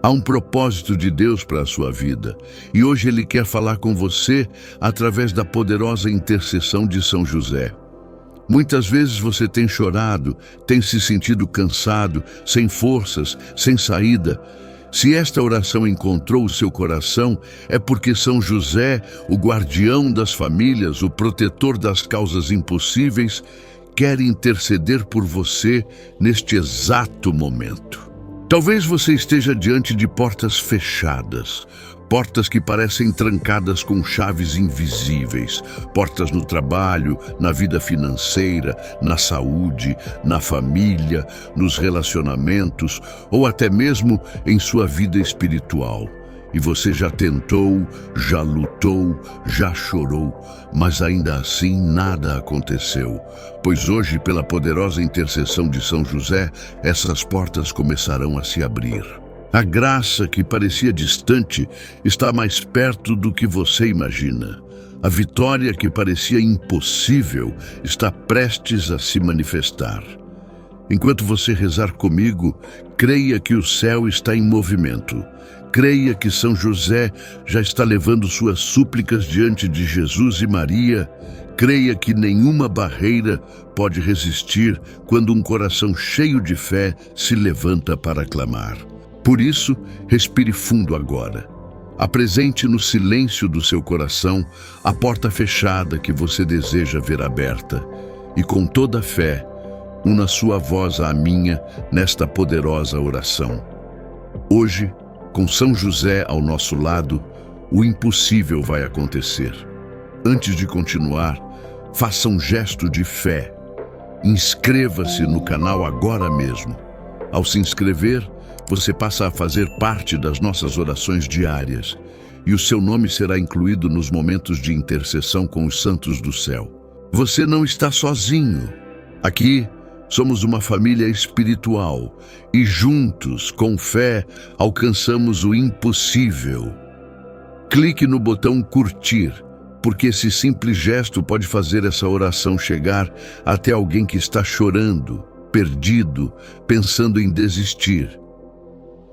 Há um propósito de Deus para a sua vida, e hoje Ele quer falar com você através da poderosa intercessão de São José. Muitas vezes você tem chorado, tem se sentido cansado, sem forças, sem saída. Se esta oração encontrou o seu coração, é porque São José, o guardião das famílias, o protetor das causas impossíveis, quer interceder por você neste exato momento. Talvez você esteja diante de portas fechadas, portas que parecem trancadas com chaves invisíveis, portas no trabalho, na vida financeira, na saúde, na família, nos relacionamentos ou até mesmo em sua vida espiritual. E você já tentou, já lutou, já chorou, mas ainda assim nada aconteceu. Pois hoje, pela poderosa intercessão de São José, essas portas começarão a se abrir. A graça que parecia distante está mais perto do que você imagina. A vitória que parecia impossível está prestes a se manifestar. Enquanto você rezar comigo, creia que o céu está em movimento. Creia que São José já está levando suas súplicas diante de Jesus e Maria. Creia que nenhuma barreira pode resistir quando um coração cheio de fé se levanta para clamar. Por isso, respire fundo agora. Apresente no silêncio do seu coração a porta fechada que você deseja ver aberta. E com toda a fé, una sua voz à minha nesta poderosa oração. Hoje, com São José ao nosso lado, o impossível vai acontecer. Antes de continuar, faça um gesto de fé. Inscreva-se no canal agora mesmo. Ao se inscrever, você passa a fazer parte das nossas orações diárias e o seu nome será incluído nos momentos de intercessão com os santos do céu. Você não está sozinho. Aqui, somos uma família espiritual e juntos, com fé, alcançamos o impossível. Clique no botão curtir, porque esse simples gesto pode fazer essa oração chegar até alguém que está chorando, perdido, pensando em desistir.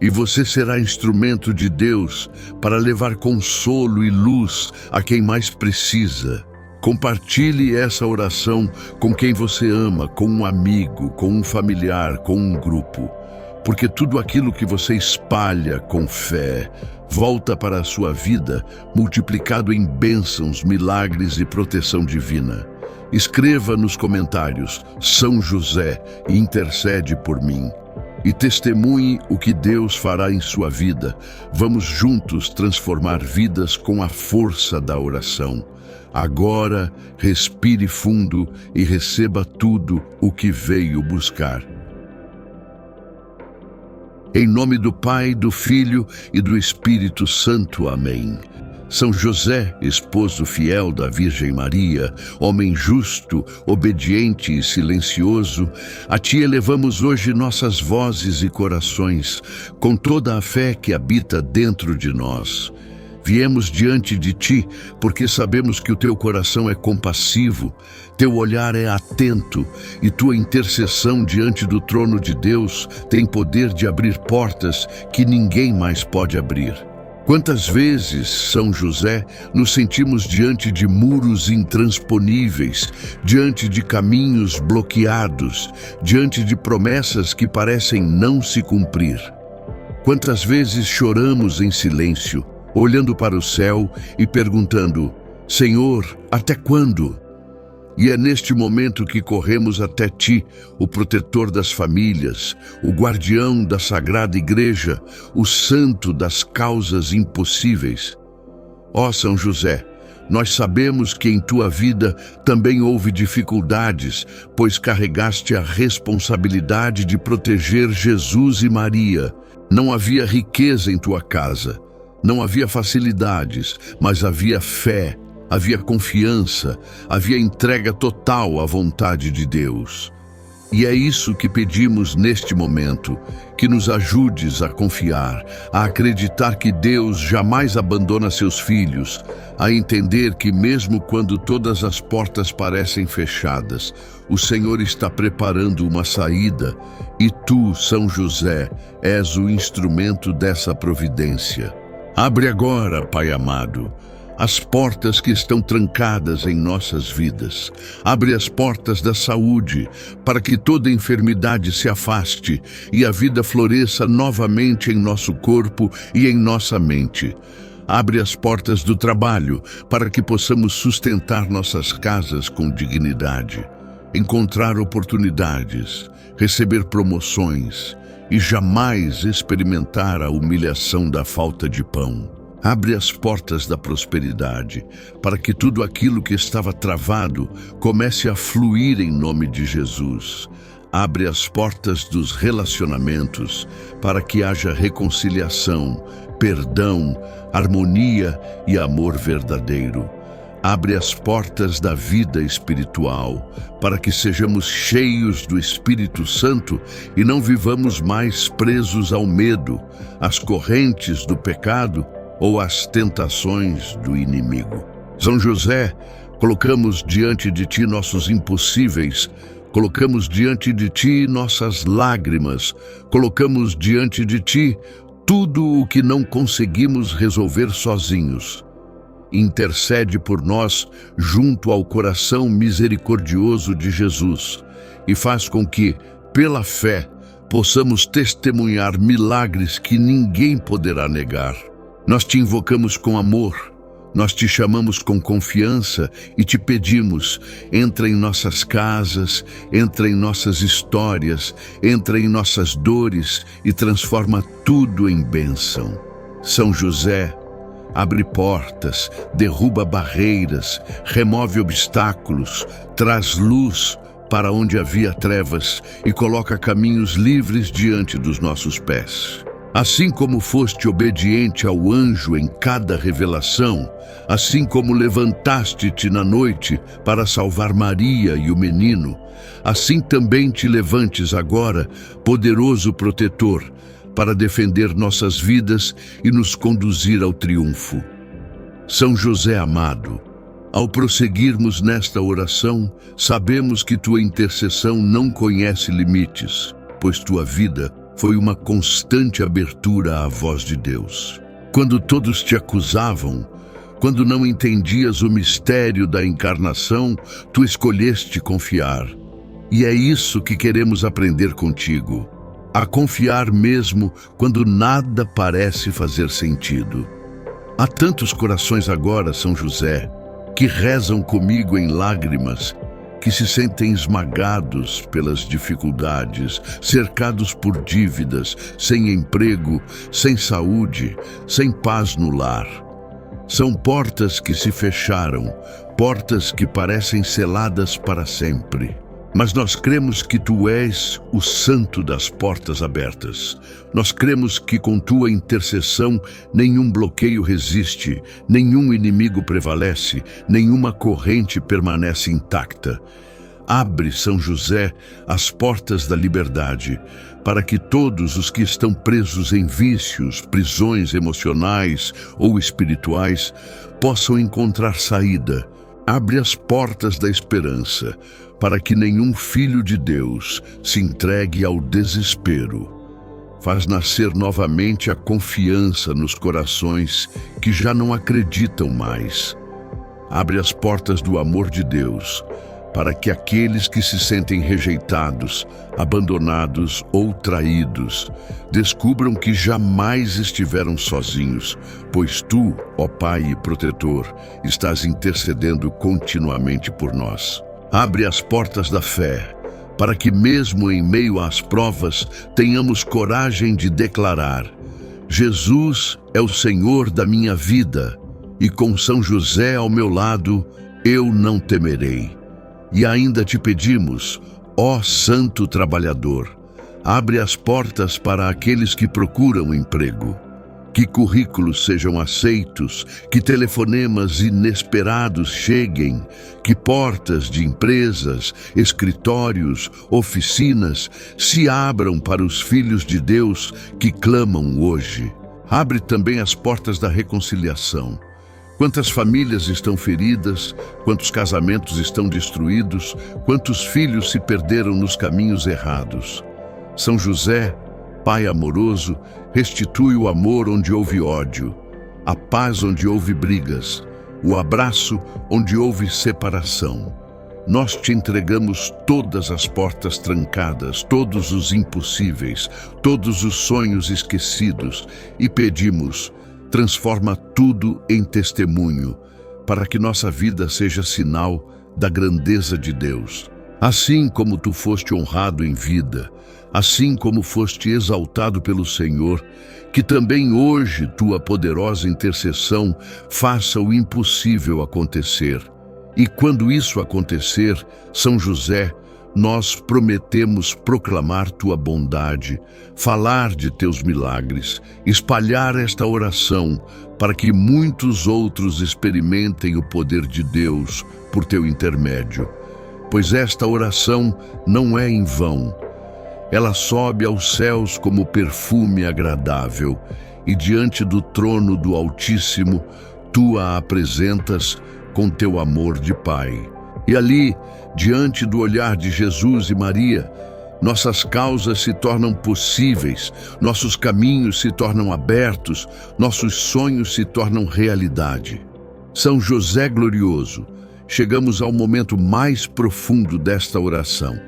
E você será instrumento de Deus para levar consolo e luz a quem mais precisa. Compartilhe essa oração com quem você ama, com um amigo, com um familiar, com um grupo. Porque tudo aquilo que você espalha com fé volta para a sua vida, multiplicado em bênçãos, milagres e proteção divina. Escreva nos comentários, São José, intercede por mim. E testemunhe o que Deus fará em sua vida. Vamos juntos transformar vidas com a força da oração. Agora, respire fundo e receba tudo o que veio buscar. Em nome do Pai, do Filho e do Espírito Santo. Amém. São José, esposo fiel da Virgem Maria, homem justo, obediente e silencioso, a ti elevamos hoje nossas vozes e corações, com toda a fé que habita dentro de nós. Viemos diante de ti porque sabemos que o teu coração é compassivo, teu olhar é atento e tua intercessão diante do trono de Deus tem poder de abrir portas que ninguém mais pode abrir. Quantas vezes, São José, nos sentimos diante de muros intransponíveis, diante de caminhos bloqueados, diante de promessas que parecem não se cumprir. Quantas vezes choramos em silêncio, olhando para o céu e perguntando, Senhor, até quando? E é neste momento que corremos até ti, o protetor das famílias, o guardião da Sagrada Igreja, o santo das causas impossíveis. Ó São José, nós sabemos que em tua vida também houve dificuldades, pois carregaste a responsabilidade de proteger Jesus e Maria. Não havia riqueza em tua casa, não havia facilidades, mas havia fé. Havia confiança, havia entrega total à vontade de Deus. E é isso que pedimos neste momento, que nos ajudes a confiar, a acreditar que Deus jamais abandona seus filhos, a entender que mesmo quando todas as portas parecem fechadas, o Senhor está preparando uma saída e tu, São José, és o instrumento dessa providência. Abre agora, Pai amado, as portas que estão trancadas em nossas vidas. Abre as portas da saúde, para que toda enfermidade se afaste e a vida floresça novamente em nosso corpo e em nossa mente. Abre as portas do trabalho, para que possamos sustentar nossas casas com dignidade, encontrar oportunidades, receber promoções e jamais experimentar a humilhação da falta de pão. Abre as portas da prosperidade, para que tudo aquilo que estava travado comece a fluir em nome de Jesus. Abre as portas dos relacionamentos, para que haja reconciliação, perdão, harmonia e amor verdadeiro. Abre as portas da vida espiritual, para que sejamos cheios do Espírito Santo e não vivamos mais presos ao medo, às correntes do pecado ou às tentações do inimigo. São José, colocamos diante de ti nossos impossíveis, colocamos diante de ti nossas lágrimas, colocamos diante de ti tudo o que não conseguimos resolver sozinhos. Intercede por nós junto ao coração misericordioso de Jesus e faz com que, pela fé, possamos testemunhar milagres que ninguém poderá negar. Nós te invocamos com amor, nós te chamamos com confiança e te pedimos, entra em nossas casas, entra em nossas histórias, entra em nossas dores e transforma tudo em bênção. São José, abre portas, derruba barreiras, remove obstáculos, traz luz para onde havia trevas e coloca caminhos livres diante dos nossos pés. Assim como foste obediente ao anjo em cada revelação, assim como levantaste-te na noite para salvar Maria e o menino, assim também te levantes agora, poderoso protetor, para defender nossas vidas e nos conduzir ao triunfo. São José amado, ao prosseguirmos nesta oração, sabemos que tua intercessão não conhece limites, pois tua vida foi uma constante abertura à voz de Deus. Quando todos te acusavam, quando não entendias o mistério da encarnação, tu escolheste confiar. E é isso que queremos aprender contigo, a confiar mesmo quando nada parece fazer sentido. Há tantos corações agora, São José, que rezam comigo em lágrimas, que se sentem esmagados pelas dificuldades, cercados por dívidas, sem emprego, sem saúde, sem paz no lar. São portas que se fecharam, portas que parecem seladas para sempre. Mas nós cremos que tu és o santo das portas abertas. Nós cremos que com tua intercessão nenhum bloqueio resiste, nenhum inimigo prevalece, nenhuma corrente permanece intacta. Abre, São José, as portas da liberdade, para que todos os que estão presos em vícios, prisões emocionais ou espirituais, possam encontrar saída. Abre as portas da esperança, para que nenhum filho de Deus se entregue ao desespero. Faz nascer novamente a confiança nos corações que já não acreditam mais. Abre as portas do amor de Deus, para que aqueles que se sentem rejeitados, abandonados ou traídos, descubram que jamais estiveram sozinhos, pois tu, ó Pai e Protetor, estás intercedendo continuamente por nós. Abre as portas da fé, para que mesmo em meio às provas tenhamos coragem de declarar: Jesus é o Senhor da minha vida, e com São José ao meu lado, eu não temerei. E ainda te pedimos, ó Santo Trabalhador, abre as portas para aqueles que procuram emprego. Que currículos sejam aceitos, que telefonemas inesperados cheguem, que portas de empresas, escritórios, oficinas se abram para os filhos de Deus que clamam hoje. Abre também as portas da reconciliação. Quantas famílias estão feridas, quantos casamentos estão destruídos, quantos filhos se perderam nos caminhos errados. São José, Pai amoroso, restitui o amor onde houve ódio, a paz onde houve brigas, o abraço onde houve separação. Nós te entregamos todas as portas trancadas, todos os impossíveis, todos os sonhos esquecidos e pedimos, transforma tudo em testemunho, para que nossa vida seja sinal da grandeza de Deus. Assim como tu foste honrado em vida, assim como foste exaltado pelo Senhor, que também hoje tua poderosa intercessão faça o impossível acontecer. E quando isso acontecer, São José, nós prometemos proclamar tua bondade, falar de teus milagres, espalhar esta oração para que muitos outros experimentem o poder de Deus por teu intermédio. Pois esta oração não é em vão. Ela sobe aos céus como perfume agradável, e diante do trono do Altíssimo, tu a apresentas com teu amor de Pai. E ali, diante do olhar de Jesus e Maria, nossas causas se tornam possíveis, nossos caminhos se tornam abertos, nossos sonhos se tornam realidade. São José glorioso, chegamos ao momento mais profundo desta oração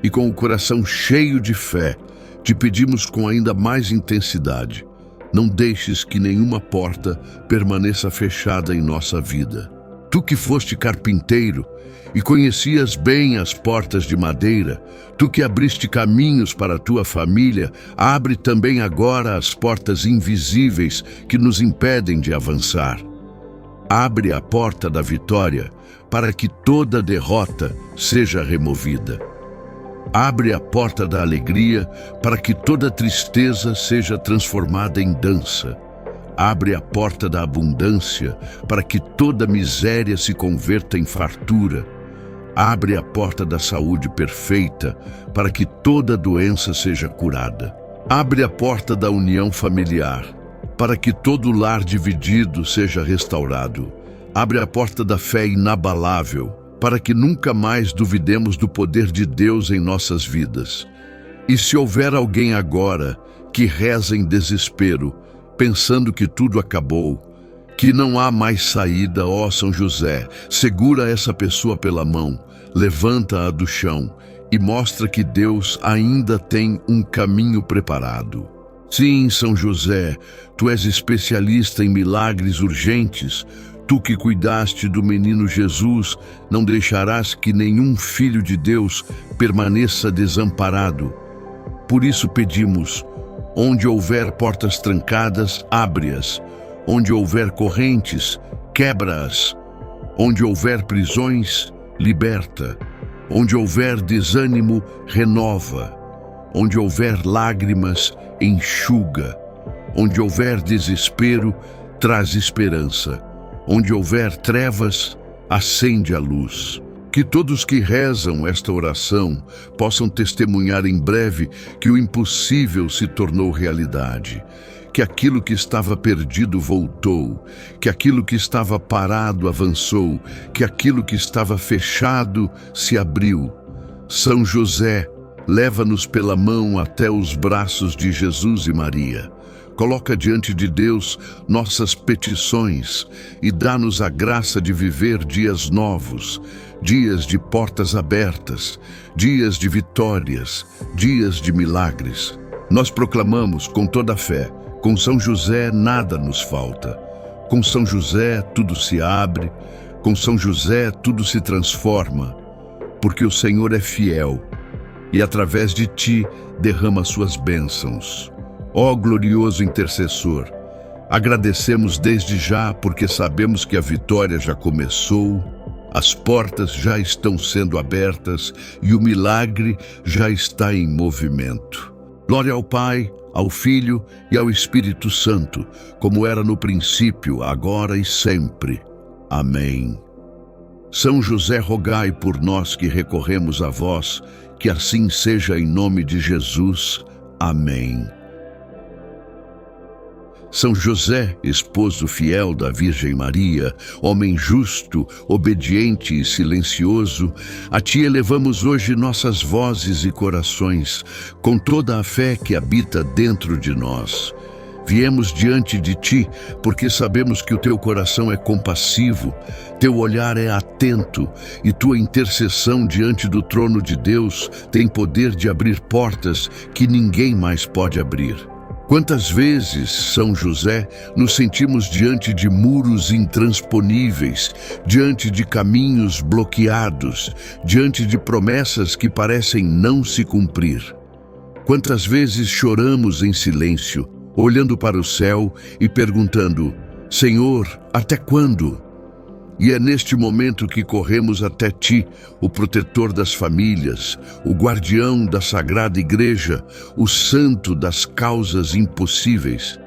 e com o coração cheio de fé, te pedimos com ainda mais intensidade, não deixes que nenhuma porta permaneça fechada em nossa vida. Tu que foste carpinteiro e conhecias bem as portas de madeira, tu que abriste caminhos para a tua família, abre também agora as portas invisíveis que nos impedem de avançar. Abre a porta da vitória para que toda derrota seja removida. Abre a porta da alegria para que toda tristeza seja transformada em dança. Abre a porta da abundância para que toda miséria se converta em fartura. Abre a porta da saúde perfeita para que toda doença seja curada. Abre a porta da união familiar para que todo lar dividido seja restaurado. Abre a porta da fé inabalável para que nunca mais duvidemos do poder de Deus em nossas vidas. E se houver alguém agora que reza em desespero, pensando que tudo acabou, que não há mais saída, ó São José, segura essa pessoa pela mão, levanta-a do chão e mostra que Deus ainda tem um caminho preparado. Sim, São José, tu és especialista em milagres urgentes. Tu que cuidaste do menino Jesus, não deixarás que nenhum filho de Deus permaneça desamparado. Por isso pedimos, onde houver portas trancadas, abre-as. Onde houver correntes, quebra-as. Onde houver prisões, liberta. Onde houver desânimo, renova. Onde houver lágrimas, enxuga. Onde houver desespero, traz esperança. Onde houver trevas, acende a luz. Que todos que rezam esta oração possam testemunhar em breve que o impossível se tornou realidade, que aquilo que estava perdido voltou, que aquilo que estava parado avançou, que aquilo que estava fechado se abriu. São José, leva-nos pela mão até os braços de Jesus e Maria. Coloca diante de Deus nossas petições e dá-nos a graça de viver dias novos, dias de portas abertas, dias de vitórias, dias de milagres. Nós proclamamos com toda a fé, com São José nada nos falta. Com São José tudo se abre, com São José tudo se transforma, porque o Senhor é fiel e através de ti derrama suas bênçãos. Ó glorioso intercessor, agradecemos desde já porque sabemos que a vitória já começou, as portas já estão sendo abertas e o milagre já está em movimento. Glória ao Pai, ao Filho e ao Espírito Santo, como era no princípio, agora e sempre. Amém. São José, rogai por nós que recorremos a vós, que assim seja em nome de Jesus. Amém. São José, esposo fiel da Virgem Maria, homem justo, obediente e silencioso, a ti elevamos hoje nossas vozes e corações, com toda a fé que habita dentro de nós. Viemos diante de ti, porque sabemos que o teu coração é compassivo, teu olhar é atento e tua intercessão diante do trono de Deus tem poder de abrir portas que ninguém mais pode abrir. Quantas vezes, São José, nos sentimos diante de muros intransponíveis, diante de caminhos bloqueados, diante de promessas que parecem não se cumprir. Quantas vezes choramos em silêncio, olhando para o céu e perguntando: Senhor, até quando? E é neste momento que corremos até ti, o protetor das famílias, o guardião da Sagrada Igreja, o santo das causas impossíveis.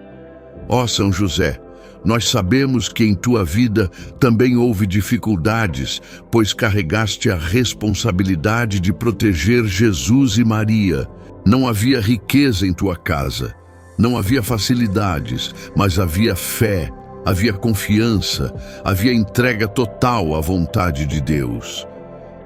Ó São José, nós sabemos que em tua vida também houve dificuldades, pois carregaste a responsabilidade de proteger Jesus e Maria. Não havia riqueza em tua casa, não havia facilidades, mas havia fé, havia confiança, havia entrega total à vontade de Deus.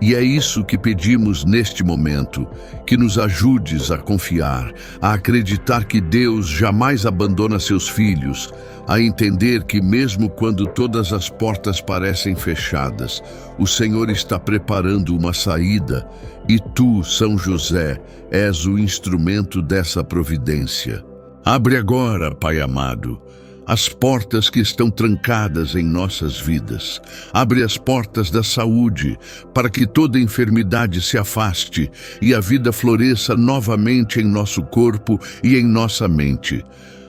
E é isso que pedimos neste momento, que nos ajudes a confiar, a acreditar que Deus jamais abandona seus filhos, a entender que mesmo quando todas as portas parecem fechadas, o Senhor está preparando uma saída e tu, São José, és o instrumento dessa providência. Abre agora, Pai amado, as portas que estão trancadas em nossas vidas. Abre as portas da saúde, para que toda enfermidade se afaste e a vida floresça novamente em nosso corpo e em nossa mente.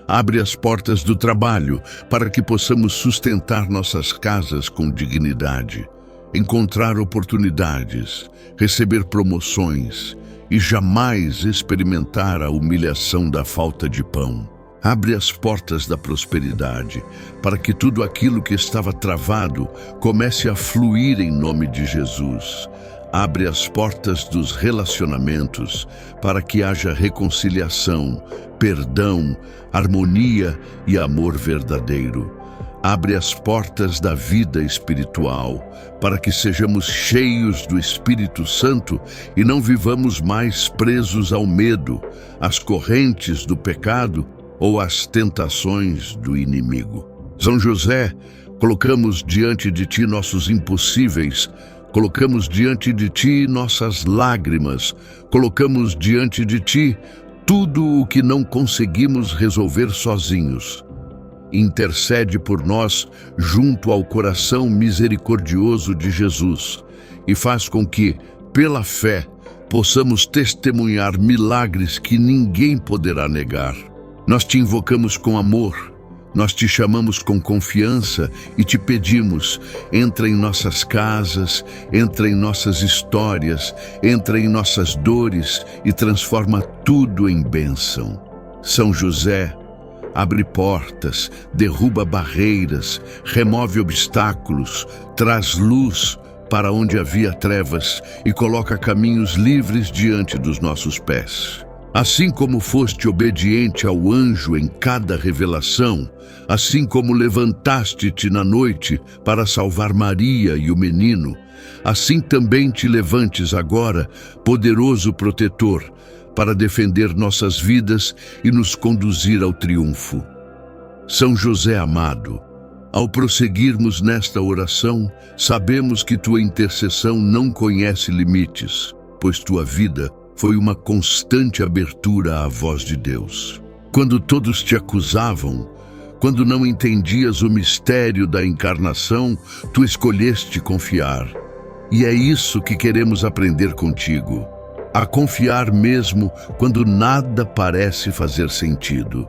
Abre as portas do trabalho, para que possamos sustentar nossas casas com dignidade, encontrar oportunidades, receber promoções e jamais experimentar a humilhação da falta de pão. Abre as portas da prosperidade, para que tudo aquilo que estava travado comece a fluir em nome de Jesus. Abre as portas dos relacionamentos, para que haja reconciliação, perdão, harmonia e amor verdadeiro. Abre as portas da vida espiritual, para que sejamos cheios do Espírito Santo e não vivamos mais presos ao medo, às correntes do pecado ou às tentações do inimigo. São José, colocamos diante de ti nossos impossíveis, colocamos diante de ti nossas lágrimas, colocamos diante de ti tudo o que não conseguimos resolver sozinhos. Intercede por nós junto ao coração misericordioso de Jesus e faz com que, pela fé, possamos testemunhar milagres que ninguém poderá negar. Nós te invocamos com amor, nós te chamamos com confiança e te pedimos: entra em nossas casas, entra em nossas histórias, entra em nossas dores e transforma tudo em bênção. São José, abre portas, derruba barreiras, remove obstáculos, traz luz para onde havia trevas e coloca caminhos livres diante dos nossos pés. Assim como foste obediente ao anjo em cada revelação, assim como levantaste-te na noite para salvar Maria e o menino, assim também te levantes agora, poderoso protetor, para defender nossas vidas e nos conduzir ao triunfo. São José amado, ao prosseguirmos nesta oração, sabemos que tua intercessão não conhece limites, pois tua vida foi uma constante abertura à voz de Deus. Quando todos te acusavam, quando não entendias o mistério da encarnação, tu escolheste confiar. E é isso que queremos aprender contigo, a confiar mesmo quando nada parece fazer sentido.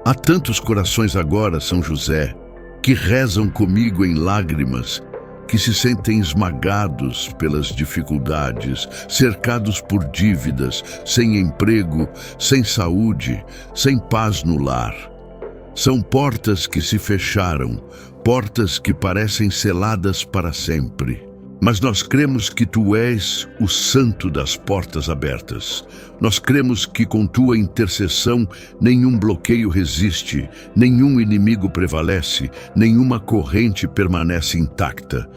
Há tantos corações agora, São José, que rezam comigo em lágrimas, que se sentem esmagados pelas dificuldades, cercados por dívidas, sem emprego, sem saúde, sem paz no lar. São portas que se fecharam, portas que parecem seladas para sempre. Mas nós cremos que Tu és o santo das portas abertas. Nós cremos que com Tua intercessão nenhum bloqueio resiste, nenhum inimigo prevalece, nenhuma corrente permanece intacta.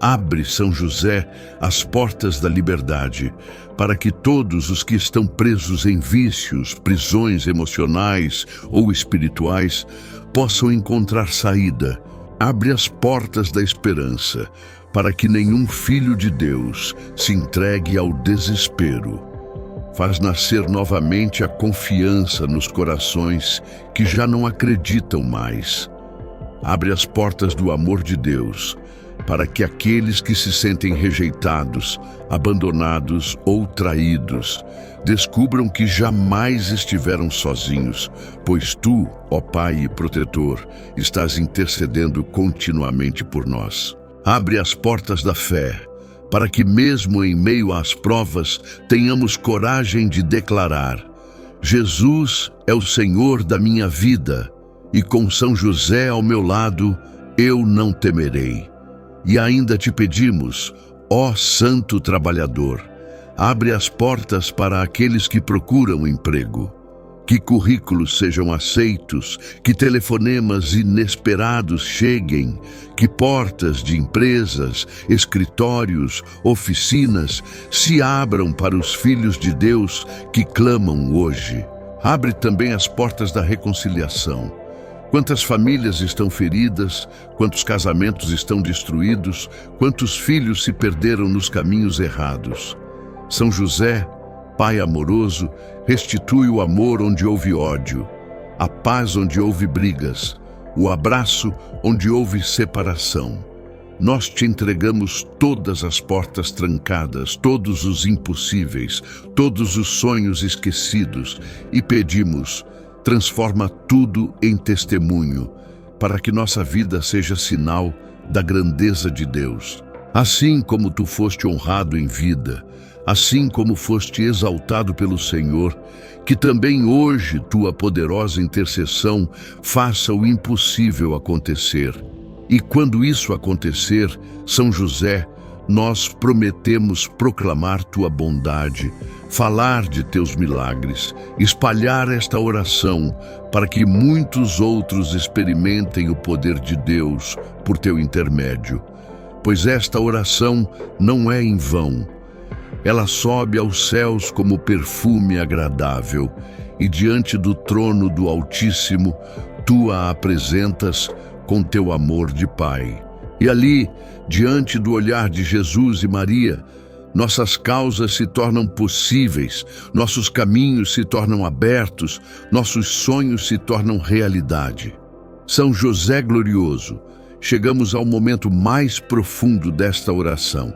Abre, São José, as portas da liberdade, para que todos os que estão presos em vícios, prisões emocionais ou espirituais, possam encontrar saída. Abre as portas da esperança, para que nenhum filho de Deus se entregue ao desespero. Faz nascer novamente a confiança nos corações que já não acreditam mais. Abre as portas do amor de Deus, para que aqueles que se sentem rejeitados, abandonados ou traídos, descubram que jamais estiveram sozinhos, pois Tu, ó Pai e Protetor, estás intercedendo continuamente por nós. Abre as portas da fé, para que mesmo em meio às provas tenhamos coragem de declarar: Jesus é o Senhor da minha vida, e com São José ao meu lado, eu não temerei. E ainda te pedimos, ó Santo Trabalhador, abre as portas para aqueles que procuram emprego. Que currículos sejam aceitos, que telefonemas inesperados cheguem, que portas de empresas, escritórios, oficinas se abram para os filhos de Deus que clamam hoje. Abre também as portas da reconciliação. Quantas famílias estão feridas, quantos casamentos estão destruídos, quantos filhos se perderam nos caminhos errados. São José, Pai amoroso, restitui o amor onde houve ódio, a paz onde houve brigas, o abraço onde houve separação. Nós te entregamos todas as portas trancadas, todos os impossíveis, todos os sonhos esquecidos e pedimos, transforma tudo em testemunho, para que nossa vida seja sinal da grandeza de Deus. Assim como Tu foste honrado em vida, assim como foste exaltado pelo Senhor, que também hoje Tua poderosa intercessão faça o impossível acontecer. E quando isso acontecer, São José, nós prometemos proclamar Tua bondade, falar de Teus milagres, espalhar esta oração para que muitos outros experimentem o poder de Deus por Teu intermédio. Pois esta oração não é em vão. Ela sobe aos céus como perfume agradável, e diante do trono do Altíssimo, Tu a apresentas com Teu amor de Pai. E ali, diante do olhar de Jesus e Maria, nossas causas se tornam possíveis, nossos caminhos se tornam abertos, nossos sonhos se tornam realidade. São José glorioso, chegamos ao momento mais profundo desta oração.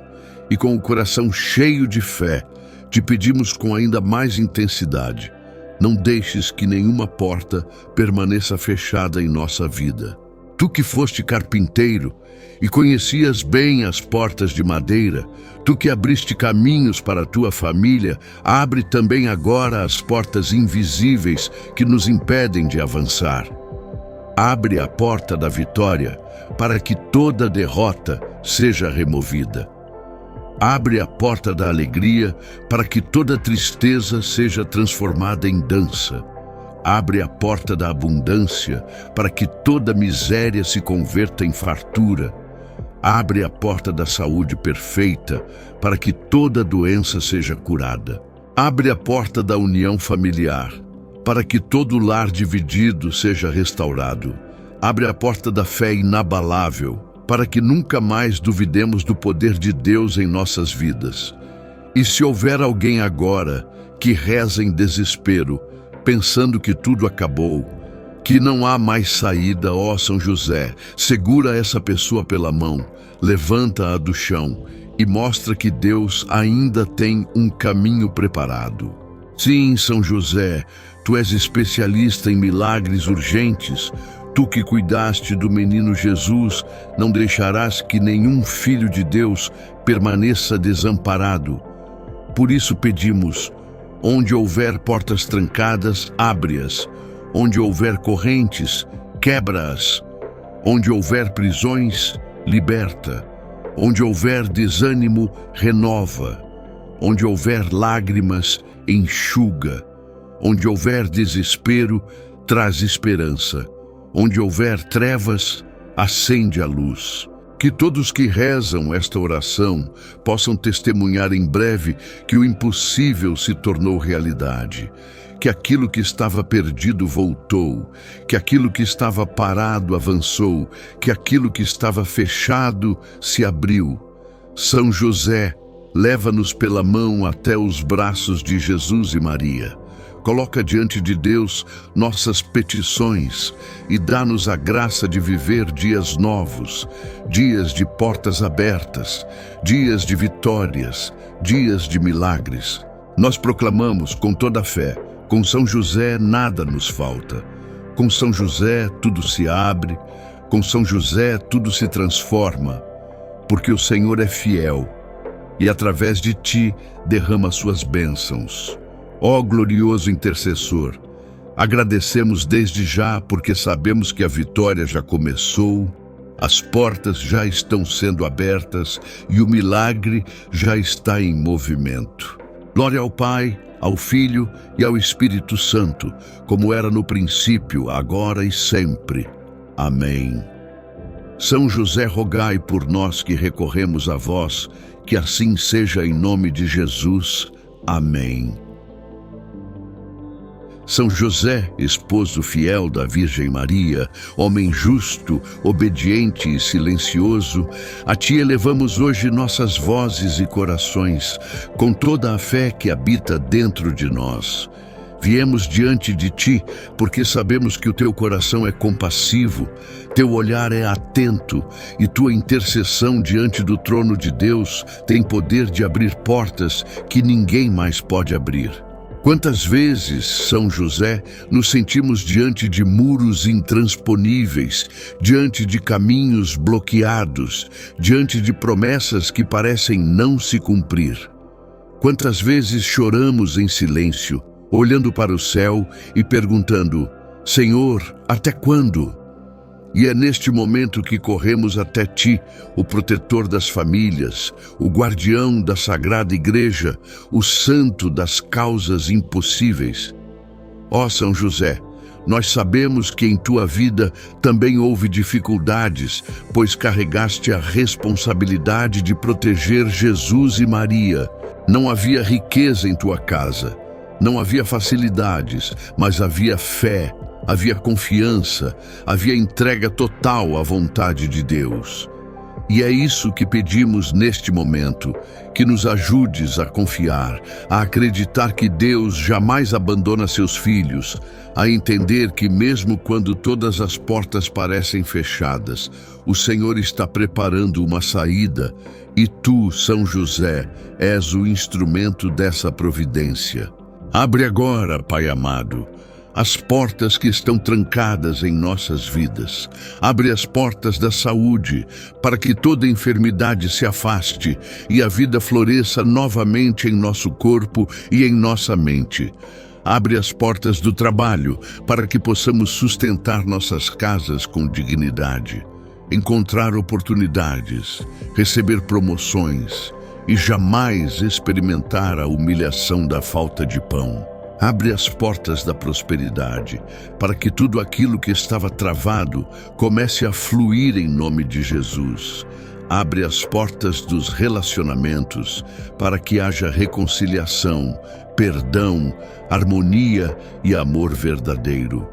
E com o coração cheio de fé, te pedimos com ainda mais intensidade: não deixes que nenhuma porta permaneça fechada em nossa vida. Tu que foste carpinteiro e conhecias bem as portas de madeira, Tu que abriste caminhos para a Tua família, abre também agora as portas invisíveis que nos impedem de avançar. Abre a porta da vitória para que toda derrota seja removida. Abre a porta da alegria para que toda tristeza seja transformada em dança. Abre a porta da abundância para que toda miséria se converta em fartura. Abre a porta da saúde perfeita para que toda doença seja curada. Abre a porta da união familiar para que todo lar dividido seja restaurado. Abre a porta da fé inabalável para que nunca mais duvidemos do poder de Deus em nossas vidas. E se houver alguém agora que reza em desespero, pensando que tudo acabou, que não há mais saída, ó São José, segura essa pessoa pela mão, levanta-a do chão e mostra que Deus ainda tem um caminho preparado. Sim, São José, Tu és especialista em milagres urgentes. Tu que cuidaste do menino Jesus, não deixarás que nenhum filho de Deus permaneça desamparado. Por isso pedimos, onde houver portas trancadas, abre-as. Onde houver correntes, quebra-as. Onde houver prisões, liberta. Onde houver desânimo, renova. Onde houver lágrimas, enxuga. Onde houver desespero, traz esperança. Onde houver trevas, acende a luz. Que todos que rezam esta oração possam testemunhar em breve que o impossível se tornou realidade, que aquilo que estava perdido voltou, que aquilo que estava parado avançou, que aquilo que estava fechado se abriu. São José, leva-nos pela mão até os braços de Jesus e Maria. Coloca diante de Deus nossas petições e dá-nos a graça de viver dias novos, dias de portas abertas, dias de vitórias, dias de milagres. Nós proclamamos com toda a fé, com São José nada nos falta. Com São José tudo se abre, com São José tudo se transforma, porque o Senhor é fiel e através de ti derrama suas bênçãos. Ó glorioso intercessor, agradecemos desde já porque sabemos que a vitória já começou, as portas já estão sendo abertas e o milagre já está em movimento. Glória ao Pai, ao Filho e ao Espírito Santo, como era no princípio, agora e sempre. Amém. São José, rogai por nós que recorremos a vós, que assim seja em nome de Jesus. Amém. São José, esposo fiel da Virgem Maria, homem justo, obediente e silencioso, a ti elevamos hoje nossas vozes e corações, com toda a fé que habita dentro de nós. Viemos diante de ti porque sabemos que o teu coração é compassivo, teu olhar é atento e tua intercessão diante do trono de Deus tem poder de abrir portas que ninguém mais pode abrir. Quantas vezes, São José, nos sentimos diante de muros intransponíveis, diante de caminhos bloqueados, diante de promessas que parecem não se cumprir. Quantas vezes choramos em silêncio, olhando para o céu e perguntando, Senhor, até quando? E é neste momento que corremos até ti, o protetor das famílias, o guardião da Sagrada Igreja, o santo das causas impossíveis. Ó São José, nós sabemos que em tua vida também houve dificuldades, pois carregaste a responsabilidade de proteger Jesus e Maria. Não havia riqueza em tua casa, não havia facilidades, mas havia fé. Havia confiança, havia entrega total à vontade de Deus. E é isso que pedimos neste momento, que nos ajudes a confiar, a acreditar que Deus jamais abandona seus filhos, a entender que mesmo quando todas as portas parecem fechadas, o Senhor está preparando uma saída e tu, São José, és o instrumento dessa providência. Abre agora, Pai amado, as portas que estão trancadas em nossas vidas. Abre as portas da saúde, para que toda enfermidade se afaste e a vida floresça novamente em nosso corpo e em nossa mente. Abre as portas do trabalho, para que possamos sustentar nossas casas com dignidade, encontrar oportunidades, receber promoções e jamais experimentar a humilhação da falta de pão. Abre as portas da prosperidade, para que tudo aquilo que estava travado comece a fluir em nome de Jesus. Abre as portas dos relacionamentos, para que haja reconciliação, perdão, harmonia e amor verdadeiro.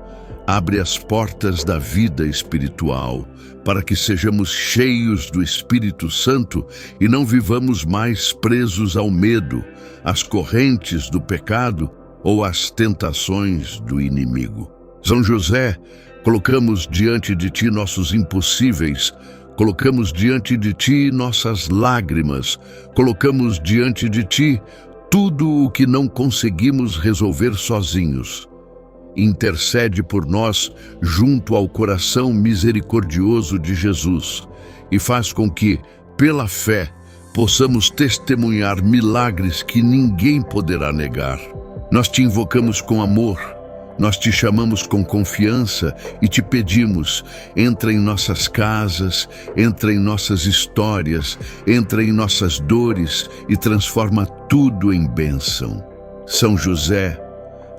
Abre as portas da vida espiritual, para que sejamos cheios do Espírito Santo e não vivamos mais presos ao medo, às correntes do pecado ou às tentações do inimigo. São José, colocamos diante de ti nossos impossíveis, colocamos diante de ti nossas lágrimas, colocamos diante de ti tudo o que não conseguimos resolver sozinhos. intercede por nós junto ao coração misericordioso de Jesus e faz com que, pela fé, possamos testemunhar milagres que ninguém poderá negar. Nós te invocamos com amor, nós te chamamos com confiança e te pedimos, entra em nossas casas, entra em nossas histórias, entra em nossas dores e transforma tudo em bênção. São José,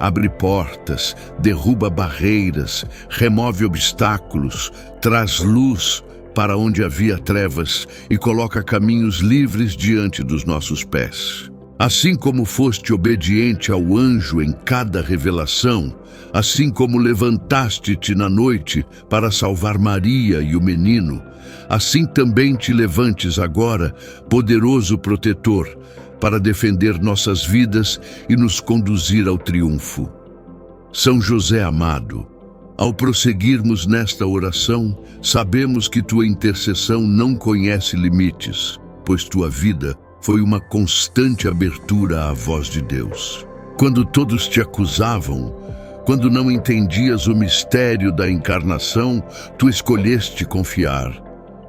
abre portas, derruba barreiras, remove obstáculos, traz luz para onde havia trevas e coloca caminhos livres diante dos nossos pés. Assim como foste obediente ao anjo em cada revelação, assim como levantaste-te na noite para salvar Maria e o menino, assim também te levantes agora, poderoso protetor, para defender nossas vidas e nos conduzir ao triunfo. São José amado, ao prosseguirmos nesta oração, sabemos que tua intercessão não conhece limites, pois tua vida foi uma constante abertura à voz de Deus. Quando todos te acusavam, quando não entendias o mistério da encarnação, tu escolheste confiar.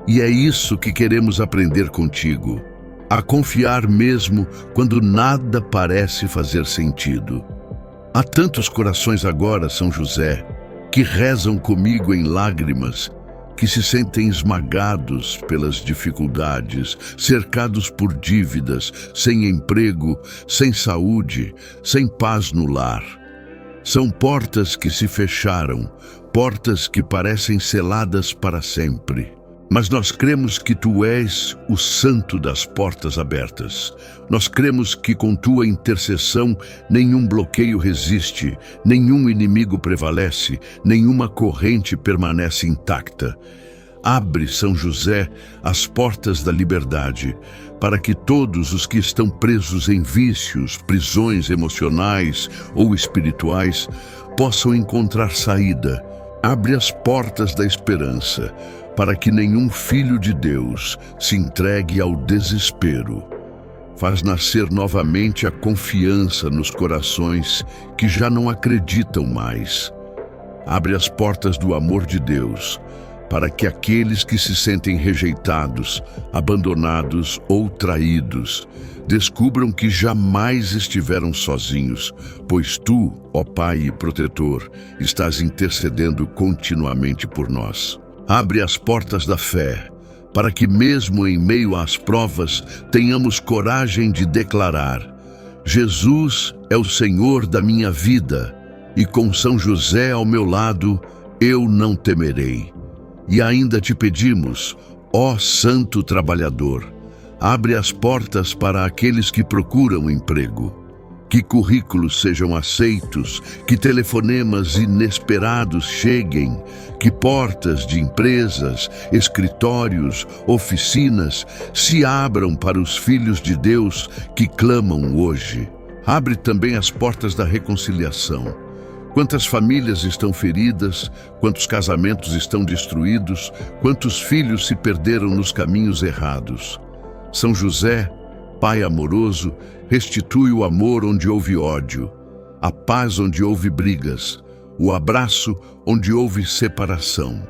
E é isso que queremos aprender contigo. A confiar mesmo quando nada parece fazer sentido. Há tantos corações agora, São José, que rezam comigo em lágrimas, que se sentem esmagados pelas dificuldades, cercados por dívidas, sem emprego, sem saúde, sem paz no lar. São portas que se fecharam, portas que parecem seladas para sempre. Mas nós cremos que tu és o santo das portas abertas. Nós cremos que com tua intercessão nenhum bloqueio resiste, nenhum inimigo prevalece, nenhuma corrente permanece intacta. Abre, São José, as portas da liberdade, para que todos os que estão presos em vícios, prisões emocionais ou espirituais, possam encontrar saída. Abre as portas da esperança, para que nenhum filho de Deus se entregue ao desespero. Faz nascer novamente a confiança nos corações que já não acreditam mais. Abre as portas do amor de Deus, para que aqueles que se sentem rejeitados, abandonados ou traídos, descubram que jamais estiveram sozinhos, pois tu, ó Pai e Protetor, estás intercedendo continuamente por nós. Abre as portas da fé, para que mesmo em meio às provas tenhamos coragem de declarar: Jesus é o Senhor da minha vida, e com São José ao meu lado, eu não temerei. E ainda te pedimos, ó Santo Trabalhador, abre as portas para aqueles que procuram emprego. Que currículos sejam aceitos, que telefonemas inesperados cheguem, que portas de empresas, escritórios, oficinas se abram para os filhos de Deus que clamam hoje. Abre também as portas da reconciliação. Quantas famílias estão feridas, quantos casamentos estão destruídos, quantos filhos se perderam nos caminhos errados. São José, Pai amoroso, restitui o amor onde houve ódio, a paz onde houve brigas, o abraço onde houve separação.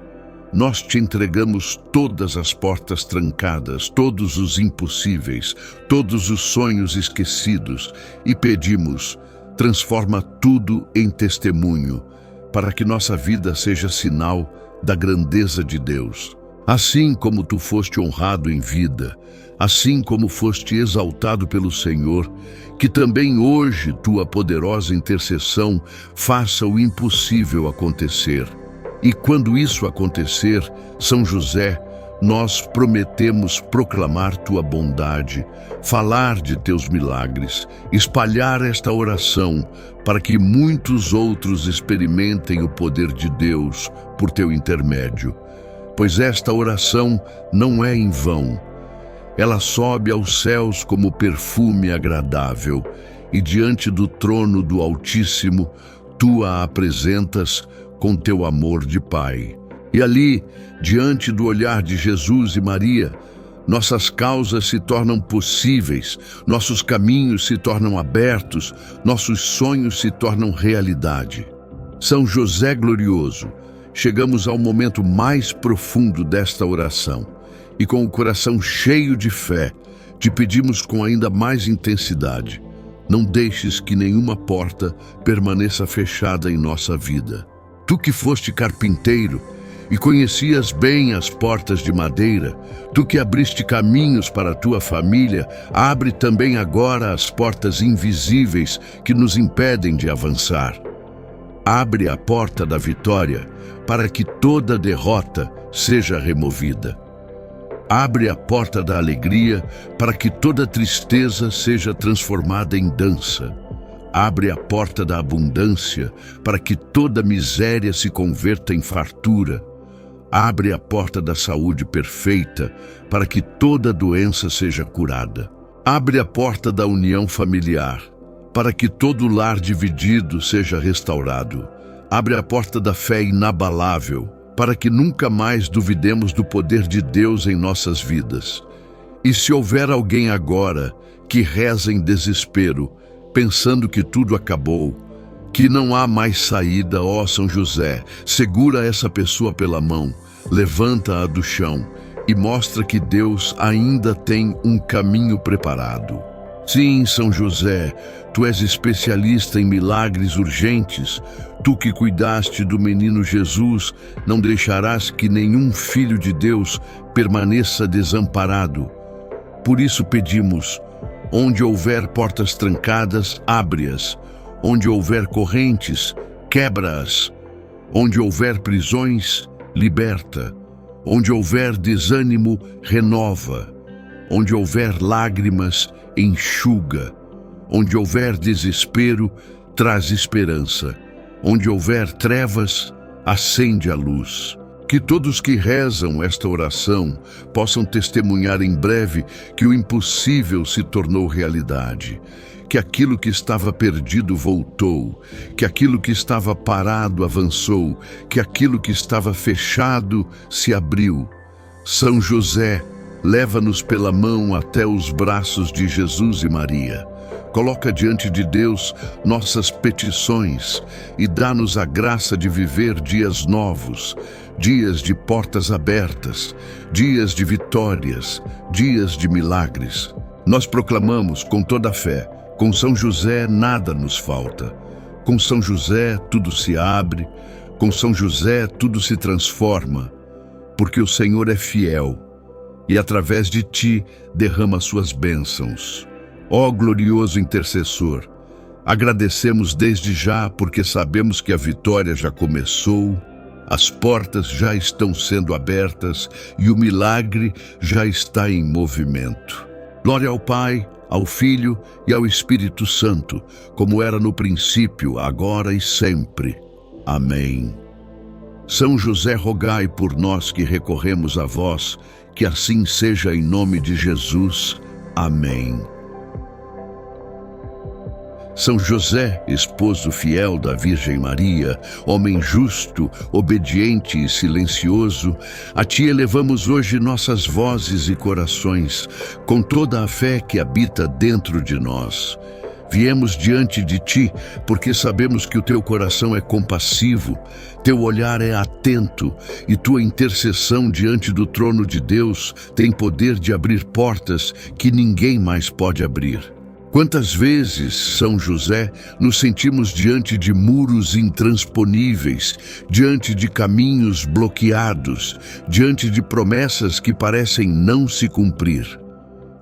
Nós te entregamos todas as portas trancadas, todos os impossíveis, todos os sonhos esquecidos e pedimos, transforma tudo em testemunho, para que nossa vida seja sinal da grandeza de Deus. Assim como tu foste honrado em vida, assim como foste exaltado pelo Senhor, que também hoje tua poderosa intercessão faça o impossível acontecer. E quando isso acontecer, São José, nós prometemos proclamar tua bondade, falar de teus milagres, espalhar esta oração para que muitos outros experimentem o poder de Deus por teu intermédio. Pois esta oração não é em vão. Ela sobe aos céus como perfume agradável, e diante do trono do Altíssimo, tu a apresentas com teu amor de Pai. E ali, diante do olhar de Jesus e Maria, nossas causas se tornam possíveis, nossos caminhos se tornam abertos, nossos sonhos se tornam realidade. São José glorioso, chegamos ao momento mais profundo desta oração e com o coração cheio de fé, te pedimos com ainda mais intensidade. Não deixes que nenhuma porta permaneça fechada em nossa vida. Tu que foste carpinteiro e conhecias bem as portas de madeira, tu que abriste caminhos para a tua família, abre também agora as portas invisíveis que nos impedem de avançar. Abre a porta da vitória para que toda derrota seja removida. Abre a porta da alegria para que toda tristeza seja transformada em dança. Abre a porta da abundância para que toda miséria se converta em fartura. Abre a porta da saúde perfeita para que toda doença seja curada. Abre a porta da união familiar para que todo lar dividido seja restaurado. Abre a porta da fé inabalável para que nunca mais duvidemos do poder de Deus em nossas vidas. E se houver alguém agora que reza em desespero, pensando que tudo acabou, que não há mais saída, ó São José, segura essa pessoa pela mão, levanta-a do chão e mostra que Deus ainda tem um caminho preparado. Sim, São José, tu és especialista em milagres urgentes. Tu que cuidaste do menino Jesus, não deixarás que nenhum filho de Deus permaneça desamparado. Por isso pedimos, onde houver portas trancadas, abre-as. Onde houver correntes, quebra-as. Onde houver prisões, liberta. Onde houver desânimo, renova. Onde houver lágrimas, enxuga. Onde houver desespero, traz esperança. Onde houver trevas, acende a luz. Que todos que rezam esta oração possam testemunhar em breve que o impossível se tornou realidade, que aquilo que estava perdido voltou, que aquilo que estava parado avançou, que aquilo que estava fechado se abriu. São José, leva-nos pela mão até os braços de Jesus e Maria. Coloca diante de Deus nossas petições e dá-nos a graça de viver dias novos, dias de portas abertas, dias de vitórias, dias de milagres. Nós proclamamos com toda a fé, com São José nada nos falta. Com São José tudo se abre, com São José tudo se transforma, porque o Senhor é fiel e através de ti derrama suas bênçãos. Ó glorioso intercessor, agradecemos desde já porque sabemos que a vitória já começou, as portas já estão sendo abertas e o milagre já está em movimento. Glória ao Pai, ao Filho e ao Espírito Santo, como era no princípio, agora e sempre. Amém. São José, rogai por nós que recorremos a vós, que assim seja em nome de Jesus. Amém. São José, esposo fiel da Virgem Maria, homem justo, obediente e silencioso, a ti elevamos hoje nossas vozes e corações, com toda a fé que habita dentro de nós. Viemos diante de ti porque sabemos que o teu coração é compassivo, teu olhar é atento e tua intercessão diante do trono de Deus tem poder de abrir portas que ninguém mais pode abrir. Quantas vezes, São José, nos sentimos diante de muros intransponíveis, diante de caminhos bloqueados, diante de promessas que parecem não se cumprir.